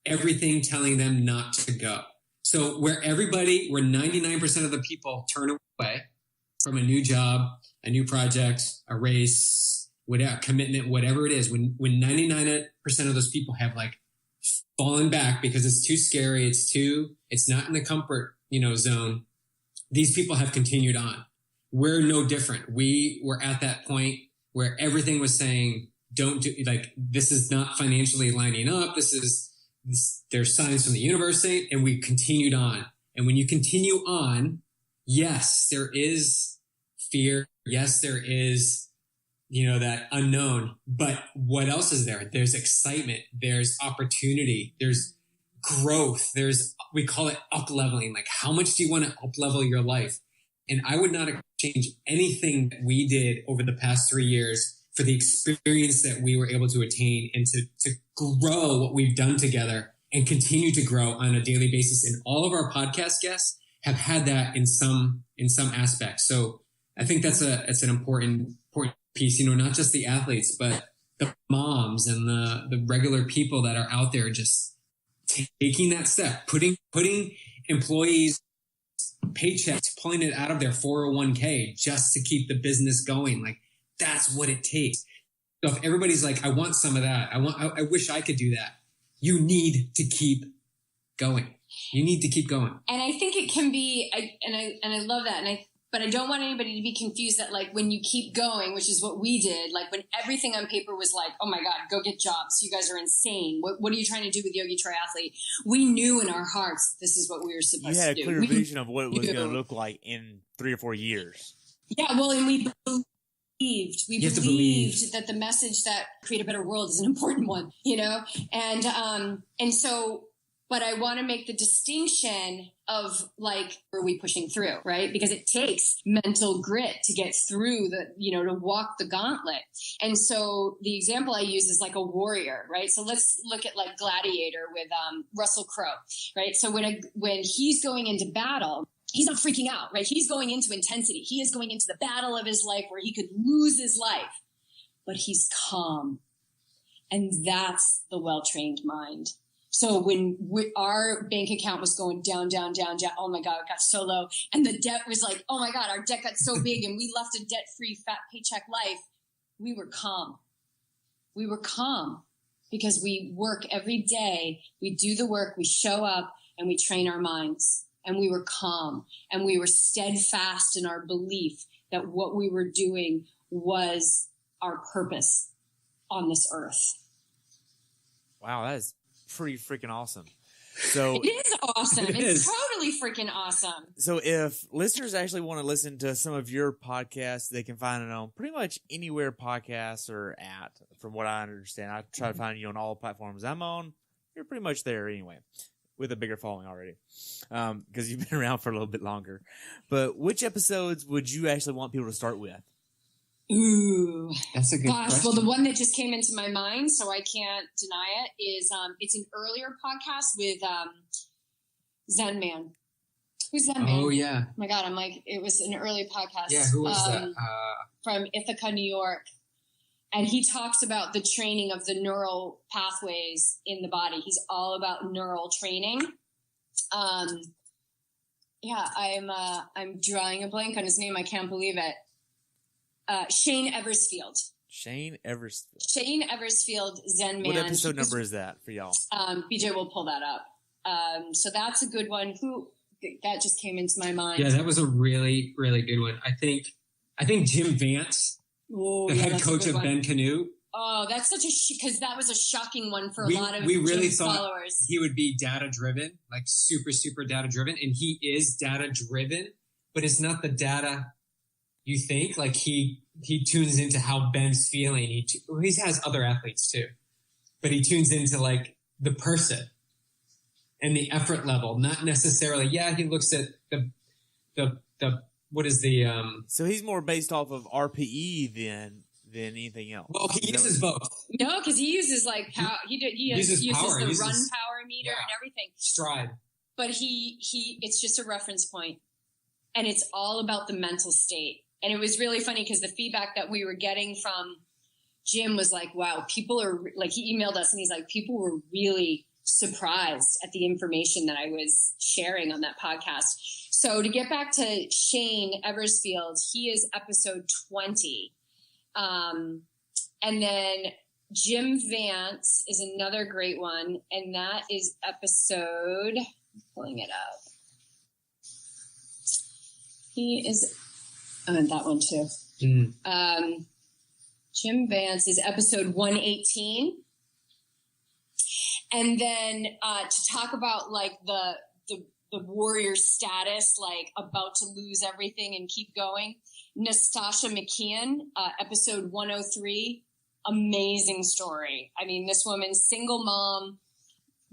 everything telling them not to go. So where 99% of the people turn away from a new job, a new project, a race, whatever, commitment, whatever it is, when 99% of those people have like fallen back because it's too scary, it's not in the comfort, zone, these people have continued on. We're no different. We were at that point where everything was saying, don't do, like, this is not financially lining up. There's signs from the universe, and we continued on. And when you continue on, yes, there is fear. Yes, there is, that unknown. But what else is there? There's excitement. There's opportunity. There's growth. We call it up leveling. Like, how much do you want to up level your life? And I would not exchange anything that we did over the past 3 years for the experience that we were able to attain and to grow what we've done together and continue to grow on a daily basis. And all of our podcast guests have had that in some aspect. So I think that's an important piece, not just the athletes, but the moms and the regular people that are out there just taking that step, putting employees' paychecks, pulling it out of their 401k just to keep the business going. Like, that's what it takes. So if everybody's like, I want some of that, I wish I could do that, you need to keep going. You need to keep going. And I think it can be, I love that. But I don't want anybody to be confused that, like, when you keep going, which is what we did, like when everything on paper was like, oh my God, go get jobs. You guys are insane. What are you trying to do with YogiTriathlete? We knew in our hearts, this is what we were supposed to do. You had a clear vision of what it was going to look like in 3 or 4 years. Yeah. Well, and we believed that the message that create a better world is an important one, and so, but I want to make the distinction of, like, are we pushing through, right? Because it takes mental grit to get through to walk the gauntlet. And so the example I use is like a warrior, right? So let's look at like Gladiator with Russell Crowe, right? So when he's going into battle, he's not freaking out, right? He's going into intensity. He is going into the battle of his life where he could lose his life, but he's calm. And that's the well-trained mind. So when our bank account was going down, oh my God, it got so low. And the debt was like, oh my God, our debt got so big and we left a debt-free fat paycheck life. We were calm. We were calm because we work every day. We do the work, we show up, and we train our minds. And we were calm and we were steadfast in our belief that what we were doing was our purpose on this earth. Wow, that is pretty freaking awesome. So it is awesome. It's totally freaking awesome. So if listeners actually want to listen to some of your podcasts, they can find it on pretty much anywhere podcasts are at, from what I understand. I try to find you on all platforms I'm on. You're pretty much there anyway, with a bigger following already, because you've been around for a little bit longer. But which episodes would you actually want people to start with? Ooh, that's a good question. Well, the one that just came into my mind, so I can't deny it, is it's an earlier podcast with Zen Man. Who's Zen Man? Oh yeah. Oh my God, I'm like, it was an early podcast. Yeah, who was that? From Ithaca, New York. And he talks about the training of the neural pathways in the body. He's all about neural training. Yeah, I'm drawing a blank on his name. I can't believe it. Shane Eversfield. Shane Eversfield. Shane Eversfield, Zen Man. What episode number is that for y'all? BJ will pull that up. So that's a good one. That just came into my mind. Yeah, that was a really, really good one. I think Jim Vance, the head coach of Ben Canoe. Oh, that's such because that was a shocking one for a lot of we really Jim's thought followers. He would be data driven, like super, super data driven, and he is data driven, but it's not the data you think. Like he tunes into how Ben's feeling. He has other athletes too, but he tunes into like the person and the effort level, not necessarily. Yeah, he looks at the what is the So he's more based off of RPE than anything else. Well, he uses both. No, because he uses like power. He uses the power. run power meter and everything. Stride. But it's just a reference point, and it's all about the mental state. And it was really funny because the feedback that we were getting from Jim was like, wow, people are like, he emailed us and he's like, people were really surprised at the information that I was sharing on that podcast. So to get back to Shane Eversfield, he is episode 20. And then Jim Vance is another great one. And that is episode, I'm pulling it up. He is, that one too. Jim Vance is episode 118. And then to talk about like the warrior status, like about to lose everything and keep going, Nastasha McKeon, episode 103, amazing story. I mean, this woman, single mom,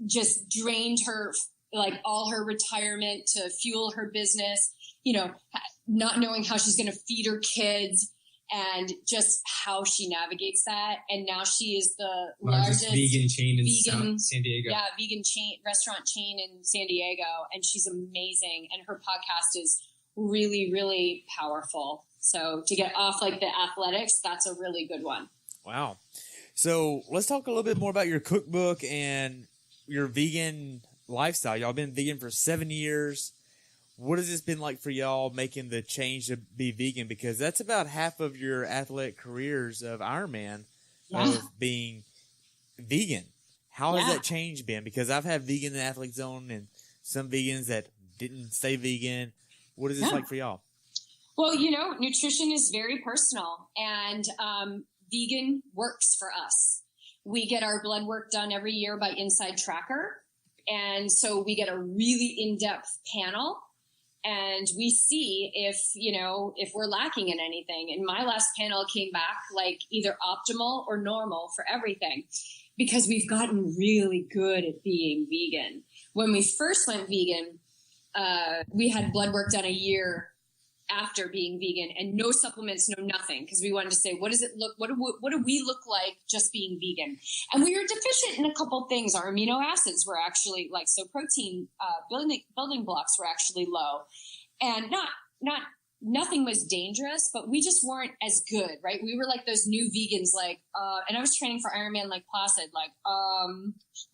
just drained her, like all her retirement to fuel her business, not knowing how she's going to feed her kids and just how she navigates that. And now she is the largest vegan chain in San Diego. Yeah, vegan restaurant chain in San Diego. And she's amazing. And her podcast is really, really powerful. So to get off like the athletics, that's a really good one. Wow. So let's talk a little bit more about your cookbook and your vegan lifestyle. Y'all been vegan for 7 years. What has this been like for y'all making the change to be vegan? Because that's about half of your athletic careers of Ironman of being vegan. How has that change been? Because I've had vegan in the Athlete Zone and some vegans that didn't stay vegan. What is this like for y'all? Well, nutrition is very personal, and vegan works for us. We get our blood work done every year by Inside Tracker. And so we get a really in-depth panel. And we see if we're lacking in anything. And my last panel came back like either optimal or normal for everything, because we've gotten really good at being vegan. When we first went vegan, we had blood work done a year after being vegan and no supplements, no nothing. Because we wanted to say, what do we look like just being vegan? And we were deficient in a couple things. Our amino acids were actually protein, building blocks were actually low. and nothing was dangerous, but we just weren't as good, right? We were like those new vegans, like, and I was training for Ironman, like Placid, like,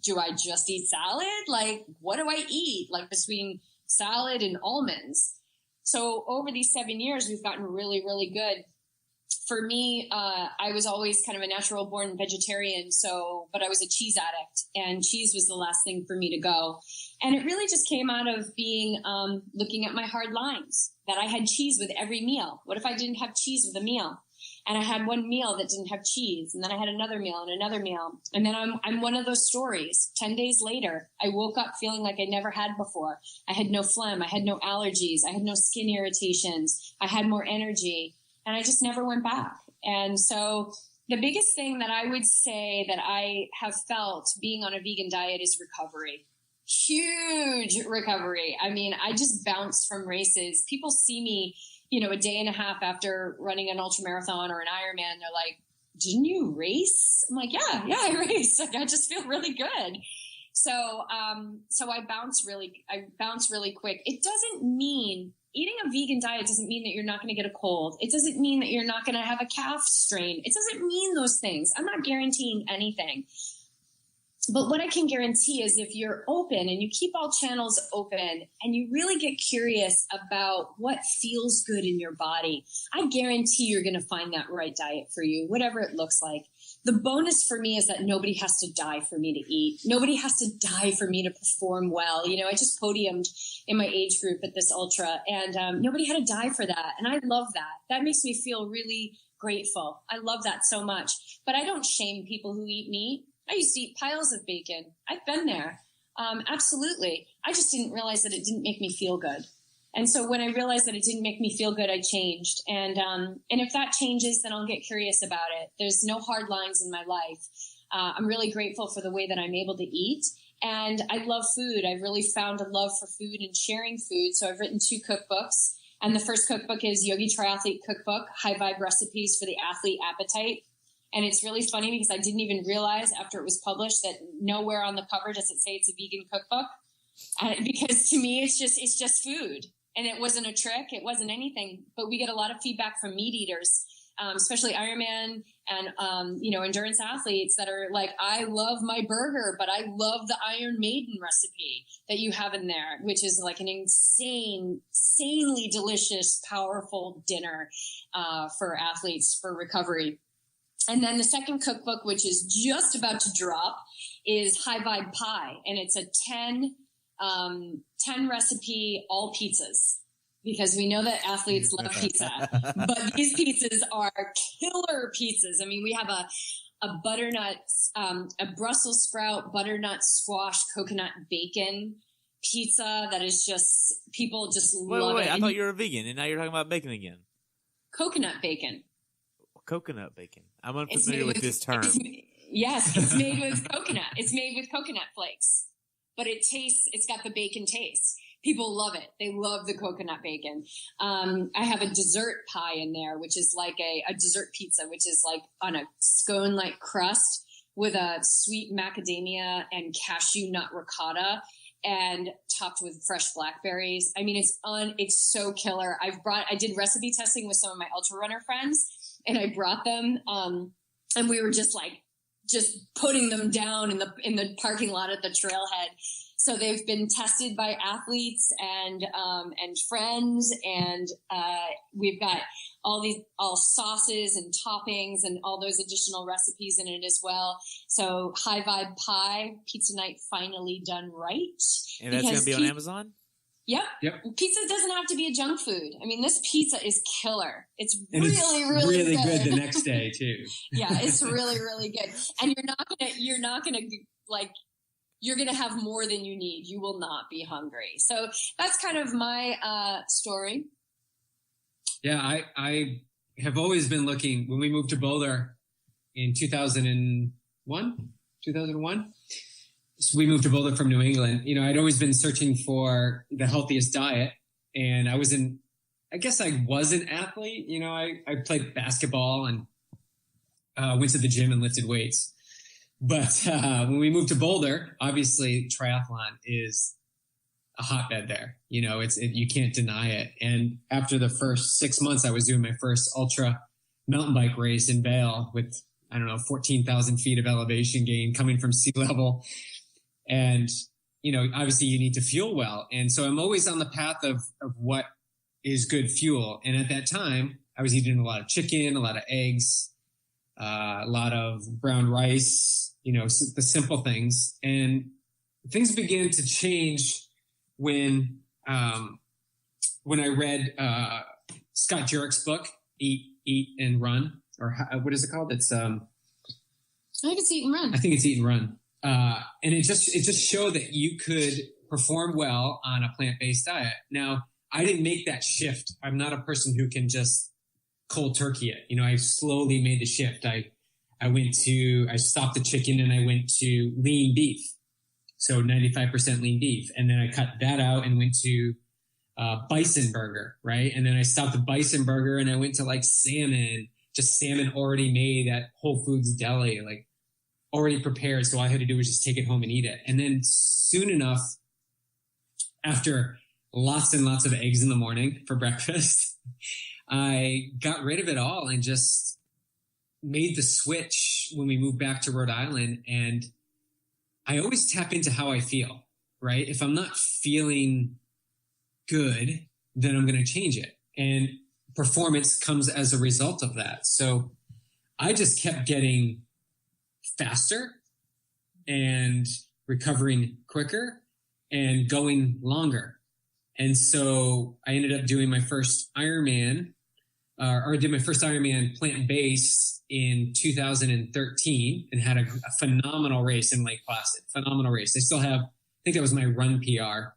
do I just eat salad? Like, what do I eat? Like between salad and almonds. So over these 7 years, we've gotten really, really good. For me, I was always kind of a natural born vegetarian. But I was a cheese addict, and cheese was the last thing for me to go. And it really just came out of being, looking at my hard lines that I had cheese with every meal. What if I didn't have cheese with a meal? And I had one meal that didn't have cheese, and then I had another meal and another meal. And then I'm one of those stories. 10 days later, I woke up feeling like I never had before. I had no phlegm. I had no allergies. I had no skin irritations. I had more energy, and I just never went back. And so the biggest thing that I would say that I have felt being on a vegan diet is recovery. Huge recovery. I mean, I just bounce from races. People see me, a day and a half after running an ultra marathon or an Ironman. They're like, didn't you race? I'm like, yeah, I raced. Like, I just feel really good. So I bounce really quick. It doesn't mean eating a vegan diet doesn't mean that you're not going to get a cold. It doesn't mean that you're not going to have a calf strain. It doesn't mean those things. I'm not guaranteeing anything. But what I can guarantee is if you're open and you keep all channels open and you really get curious about what feels good in your body, I guarantee you're going to find that right diet for you, whatever it looks like. The bonus for me is that nobody has to die for me to eat. Nobody has to die for me to perform well. I just podiumed in my age group at this ultra, and nobody had to die for that. And I love that. That makes me feel really grateful. I love that so much. But I don't shame people who eat meat. I used to eat piles of bacon. I've been there. Absolutely. I just didn't realize that it didn't make me feel good. And so when I realized that it didn't make me feel good, I changed. And if that changes, then I'll get curious about it. There's no hard lines in my life. I'm really grateful for the way that I'm able to eat. And I love food. I've really found a love for food and sharing food. So I've written 2 cookbooks. And the first cookbook is YogiTriathlete Cookbook, High Vibe Recipes for the Athlete Appetite. And it's really funny because I didn't even realize after it was published that nowhere on the cover does it say it's a vegan cookbook. Because to me, it's just food. And it wasn't a trick. It wasn't anything. But we get a lot of feedback from meat eaters, especially Ironman and, endurance athletes that are like, I love my burger, but I love the Iron Maiden recipe that you have in there, which is like an insanely delicious, powerful dinner for athletes for recovery. And then the second cookbook, which is just about to drop, is High Vibe Pie. And it's a 10 recipe all pizzas, because we know that athletes love pizza, but these pizzas are killer pizzas. I mean, we have a butternut, a Brussels sprout, butternut squash, coconut bacon pizza that is just, people just love it. I thought you were a vegan and now you're talking about bacon again. Coconut bacon. Coconut bacon. I'm unfamiliar with this term. It's made with coconut. It's made with coconut flakes, but it's got the bacon taste. People love it. They love the coconut bacon. I have a dessert pie in there, which is like a dessert pizza, which is like on a scone-like crust with a sweet macadamia and cashew nut ricotta and topped with fresh blackberries. I mean, it's so killer. I did recipe testing with some of my ultra runner friends, and I brought them, and we were just putting them down in the parking lot at the trailhead. So they've been tested by athletes and friends, and we've got all sauces and toppings and all those additional recipes in it as well. So High Vibe Pie, Pizza Night Finally Done Right. And that's going to be on Amazon? Yep. Pizza doesn't have to be a junk food. I mean, this pizza is killer. It's really good the next day too. Yeah, it's really, really good. And you're going to have more than you need. You will not be hungry. So that's kind of my story. Yeah, I have always been looking. When we moved to Boulder in 2001, so we moved to Boulder from New England. I'd always been searching for the healthiest diet, and I was an athlete. I played basketball and went to the gym and lifted weights. But when we moved to Boulder, obviously triathlon is a hotbed there. You can't deny it. And after the first 6 months, I was doing my first ultra mountain bike race in Vail with, 14,000 feet of elevation gain coming from sea level. And, obviously you need to fuel well. And so I'm always on the path of what is good fuel. And at that time, I was eating a lot of chicken, a lot of eggs, a lot of brown rice, the simple things. And things began to change when I read Scott Jurek's book, Eat and Run, or what is it called? It's I think it's Eat and Run. I think it's Eat and Run. And it just showed that you could perform well on a plant-based diet. Now, I didn't make that shift. I'm not a person who can just cold turkey it. I slowly made the shift. I stopped the chicken and I went to lean beef. So 95% lean beef. And then I cut that out and went to bison burger, right? And then I stopped the bison burger and I went to like salmon, just salmon already made at Whole Foods Deli, like already prepared. So all I had to do was just take it home and eat it. And then soon enough, after lots and lots of eggs in the morning for breakfast, I got rid of it all and just made the switch when we moved back to Rhode Island. And I always tap into how I feel, right? If I'm not feeling good, then I'm going to change it. And performance comes as a result of that. So I just kept getting faster and recovering quicker and going longer. And so I ended up doing my first Ironman, or I did my first Ironman plant-based in 2013 and had a phenomenal race in Lake Placid. Phenomenal race. I still have, I think that was my run PR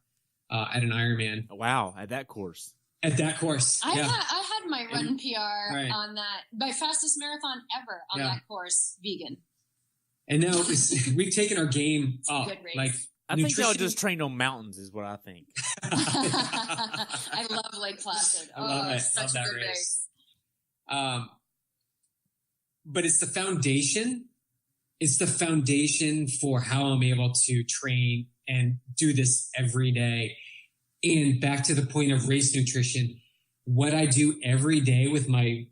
at an Ironman. Wow, at that course. At that course. I had my run PR on that, my fastest marathon ever on that course, vegan. And now we've taken our game up. Like, I think y'all just trained on mountains is what I think. I love Lake Placid. I love it. Such a good race. But it's the foundation. It's the foundation for how I'm able to train and do this every day. And back to the point of race nutrition, what I do every day with my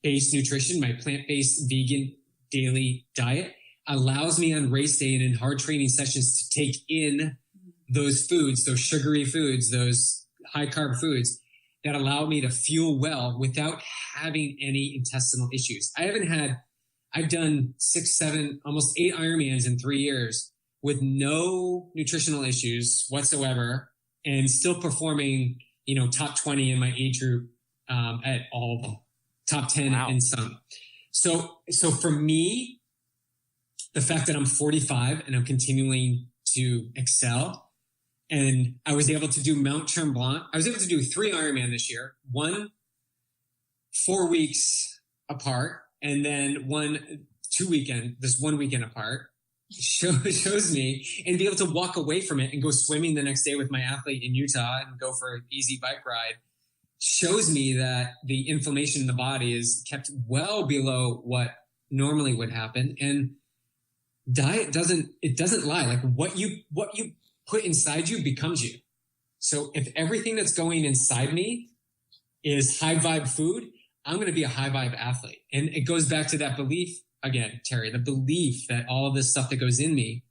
base nutrition, my plant-based vegan daily diet, allows me on race day and in hard training sessions to take in those foods, those sugary foods, those high carb foods that allow me to fuel well without having any intestinal issues. I've done 6, 7, almost 8 Ironmans in 3 years with no nutritional issues whatsoever and still performing, top 20 in my age group, at all of them, top 10 in some. So for me, the fact that I'm 45 and I'm continuing to excel, and I was able to do Mount Tremblant. I was able to do 3 Ironman this year, one 4 weeks apart, and then 1 weekend apart. Shows me, and be able to walk away from it and go swimming the next day with my athlete in Utah and go for an easy bike ride, shows me that the inflammation in the body is kept well below what normally would happen. And diet doesn't lie. Like what you put inside you becomes you. So if everything that's going inside me is high vibe food, I'm going to be a high vibe athlete. And it goes back to that belief again, Terry, the belief that all of this stuff that goes in me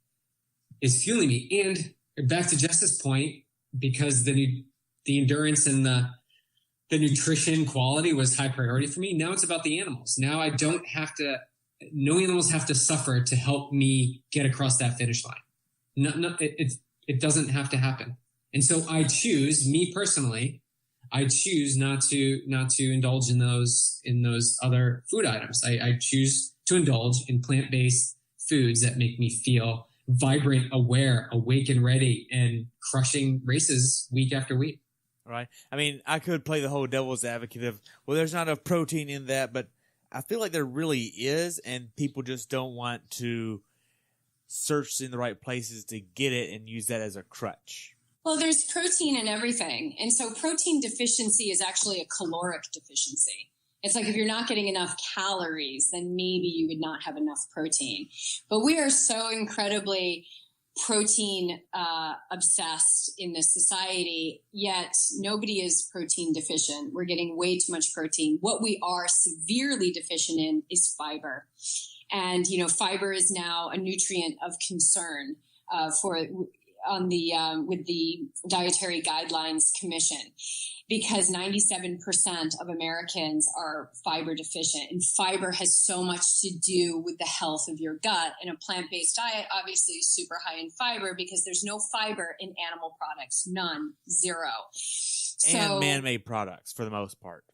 is fueling me. And back to Jess's point, because the endurance and the nutrition quality was high priority for me. Now it's about the animals. Now I don't have to, no animals have to suffer to help me get across that finish line. It doesn't have to happen. And so I choose, me personally, I choose not to indulge in those other food items. I choose to indulge in plant-based foods that make me feel vibrant, aware, awake, and ready, and crushing races week after week. Right. I mean, I could play the whole devil's advocate of, well, there's not enough protein in that, but I feel like there really is, and people just don't want to search in the right places to get it and use that as a crutch. Well, there's protein in everything. And so protein deficiency is actually a caloric deficiency. It's like if you're not getting enough calories, then maybe you would not have enough protein. But we are so incredibly protein obsessed in this society, yet nobody is protein deficient. We're getting way too much protein. What we are severely deficient in is fiber. And, fiber is now a nutrient of concern with the Dietary Guidelines Commission, because 97% of Americans are fiber deficient, and fiber has so much to do with the health of your gut. And a plant-based diet obviously is super high in fiber because there's no fiber in animal products, none, zero. And man-made products for the most part.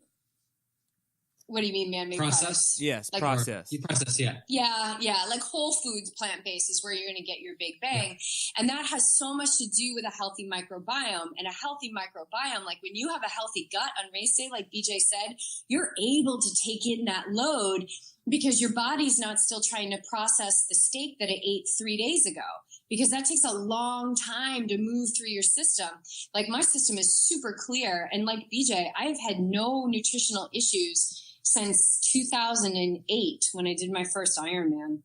What do you mean man-made products? Yes, like, processed. You process, yeah. Yeah. Like Whole Foods plant-based is where you're going to get your big bang. And that has so much to do with a healthy microbiome. And a healthy microbiome, like when you have a healthy gut on race day, like BJ said, you're able to take in that load because your body's not still trying to process the steak that it ate 3 days ago, because that takes a long time to move through your system. Like my system is super clear. And like BJ, I've had no nutritional issues since 2008 when I did my first Ironman.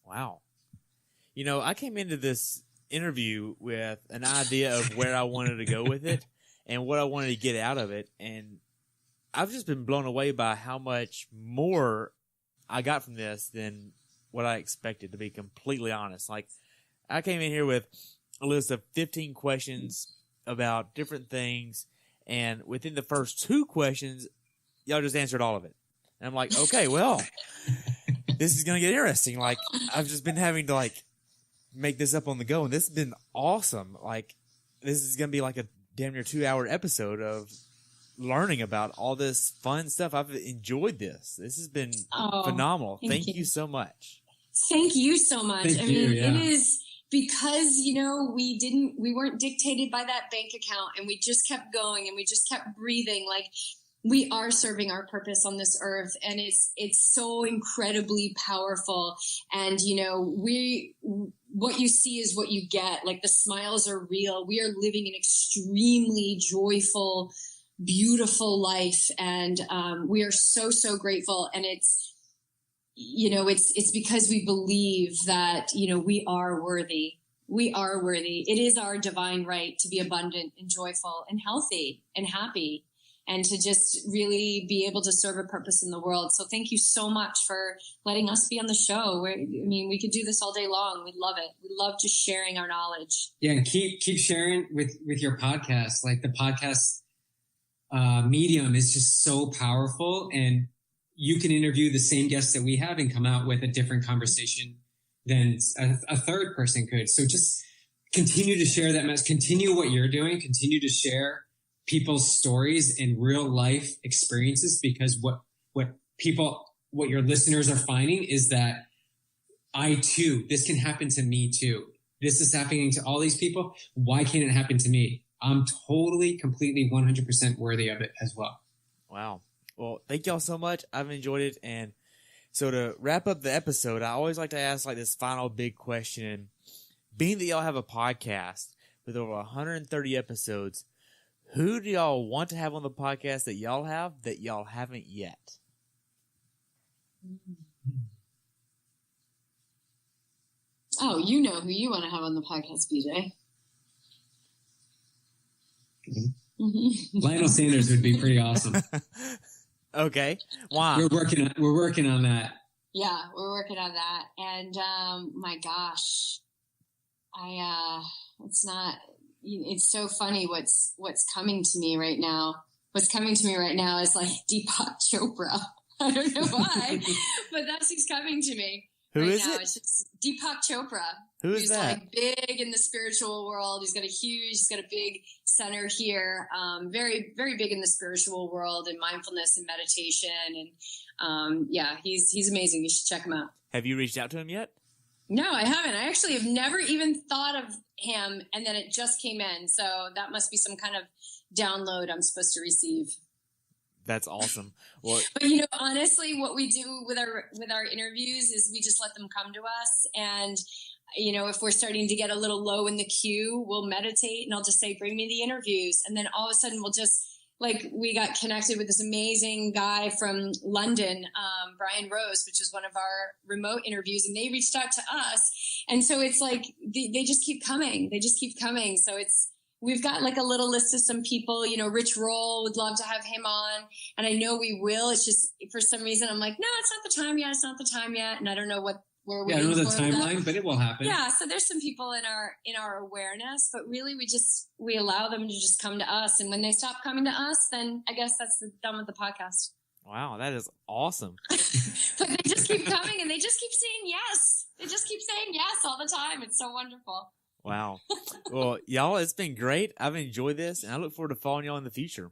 Wow. I came into this interview with an idea of where I wanted to go with it and what I wanted to get out of it. And I've just been blown away by how much more I got from this than what I expected, to be completely honest. Like, I came in here with a list of 15 questions about different things. And within the first 2 questions, y'all just answered all of it. And I'm like, okay, well, this is going to get interesting. Like, I've just been having to, make this up on the go, and this has been awesome. Like, this is going to be like a damn near 2-hour episode of learning about all this fun stuff. I've enjoyed this. This has been phenomenal. Thank you so much. Thank you so much. Thank you, it is because, we weren't dictated by that bank account, and we just kept going and we just kept breathing. Like, we are serving our purpose on this earth, and it's so incredibly powerful. And, what you see is what you get. Like, the smiles are real. We are living an extremely joyful, beautiful life. And, we are so, so grateful. And it's because we believe that, we are worthy. We are worthy. It is our divine right to be abundant and joyful and healthy and happy, and to just really be able to serve a purpose in the world. So thank you so much for letting us be on the show. We could do this all day long. We love it. We love just sharing our knowledge. Yeah, and keep sharing with your podcast. Like, the podcast medium is just so powerful, and you can interview the same guests that we have and come out with a different conversation than a third person could. So just continue to share that message. Continue what you're doing. Continue to share people's stories and real life experiences, because what your listeners are finding is that this can happen to me too. This is happening to all these people. Why can't it happen to me? I'm totally, completely, 100% worthy of it as well. Wow. Well, thank y'all so much. I've enjoyed it. And so to wrap up the episode, I always like to ask this final big question. Being that y'all have a podcast with over 130 episodes, who do y'all want to have on the podcast that y'all haven't yet? Oh, you know who you want to have on the podcast, BJ. Lionel Sanders would be pretty awesome. Okay. Why? We're working on that. Yeah, we're working on that. And my gosh, it's so funny what's coming to me right now. What's coming to me right now is like Deepak Chopra. I don't know why, but that's who's coming to me. Who right is now. it? It's just Deepak Chopra. Who's that? Like big in the spiritual world. He's got a big center here. Very, very big in the spiritual world and mindfulness and meditation. And he's amazing. You should check him out. Have you reached out to him yet? No, I haven't. I actually have never even thought of him, and then it just came in. So that must be some kind of download I'm supposed to receive. That's awesome. Well, but honestly, what we do with our interviews is we just let them come to us, and if we're starting to get a little low in the queue, we'll meditate, and I'll just say, "Bring me the interviews," and then all of a sudden we'll just like we got connected with this amazing guy from London, Brian Rose, which is one of our remote interviews, and they reached out to us. And so it's like, they just keep coming. They just keep coming. So we've got like a little list of some people, Rich Roll, would love to have him on. And I know we will. It's just for some reason, I'm like, no, it's not the time yet. It's not the time yet. And I don't know what we're waiting for. I don't know the timeline, but it will happen. Yeah. So there's some people in our awareness, but really we allow them to just come to us. And when they stop coming to us, then I guess that's done with the podcast. Wow. That is awesome. But they just keep coming and they just keep saying yes. They just keep saying yes all the time. It's so wonderful. Wow. Well, y'all, it's been great. I've enjoyed this, and I look forward to following y'all in the future.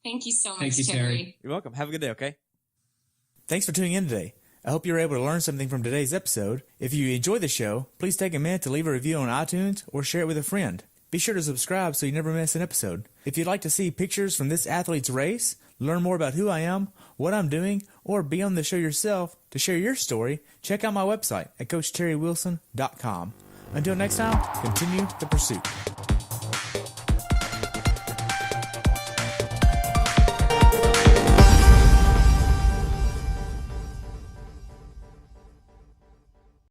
Thank you so much, Thank you, Terry. You're welcome. Have a good day, okay? Thanks for tuning in today. I hope you were able to learn something from today's episode. If you enjoyed the show, please take a minute to leave a review on iTunes or share it with a friend. Be sure to subscribe so you never miss an episode. If you'd like to see pictures from this athlete's race, learn more about who I am, what I'm doing, or be on the show yourself to share your story, check out my website at CoachTerryWilson.com. Until next time, continue the pursuit.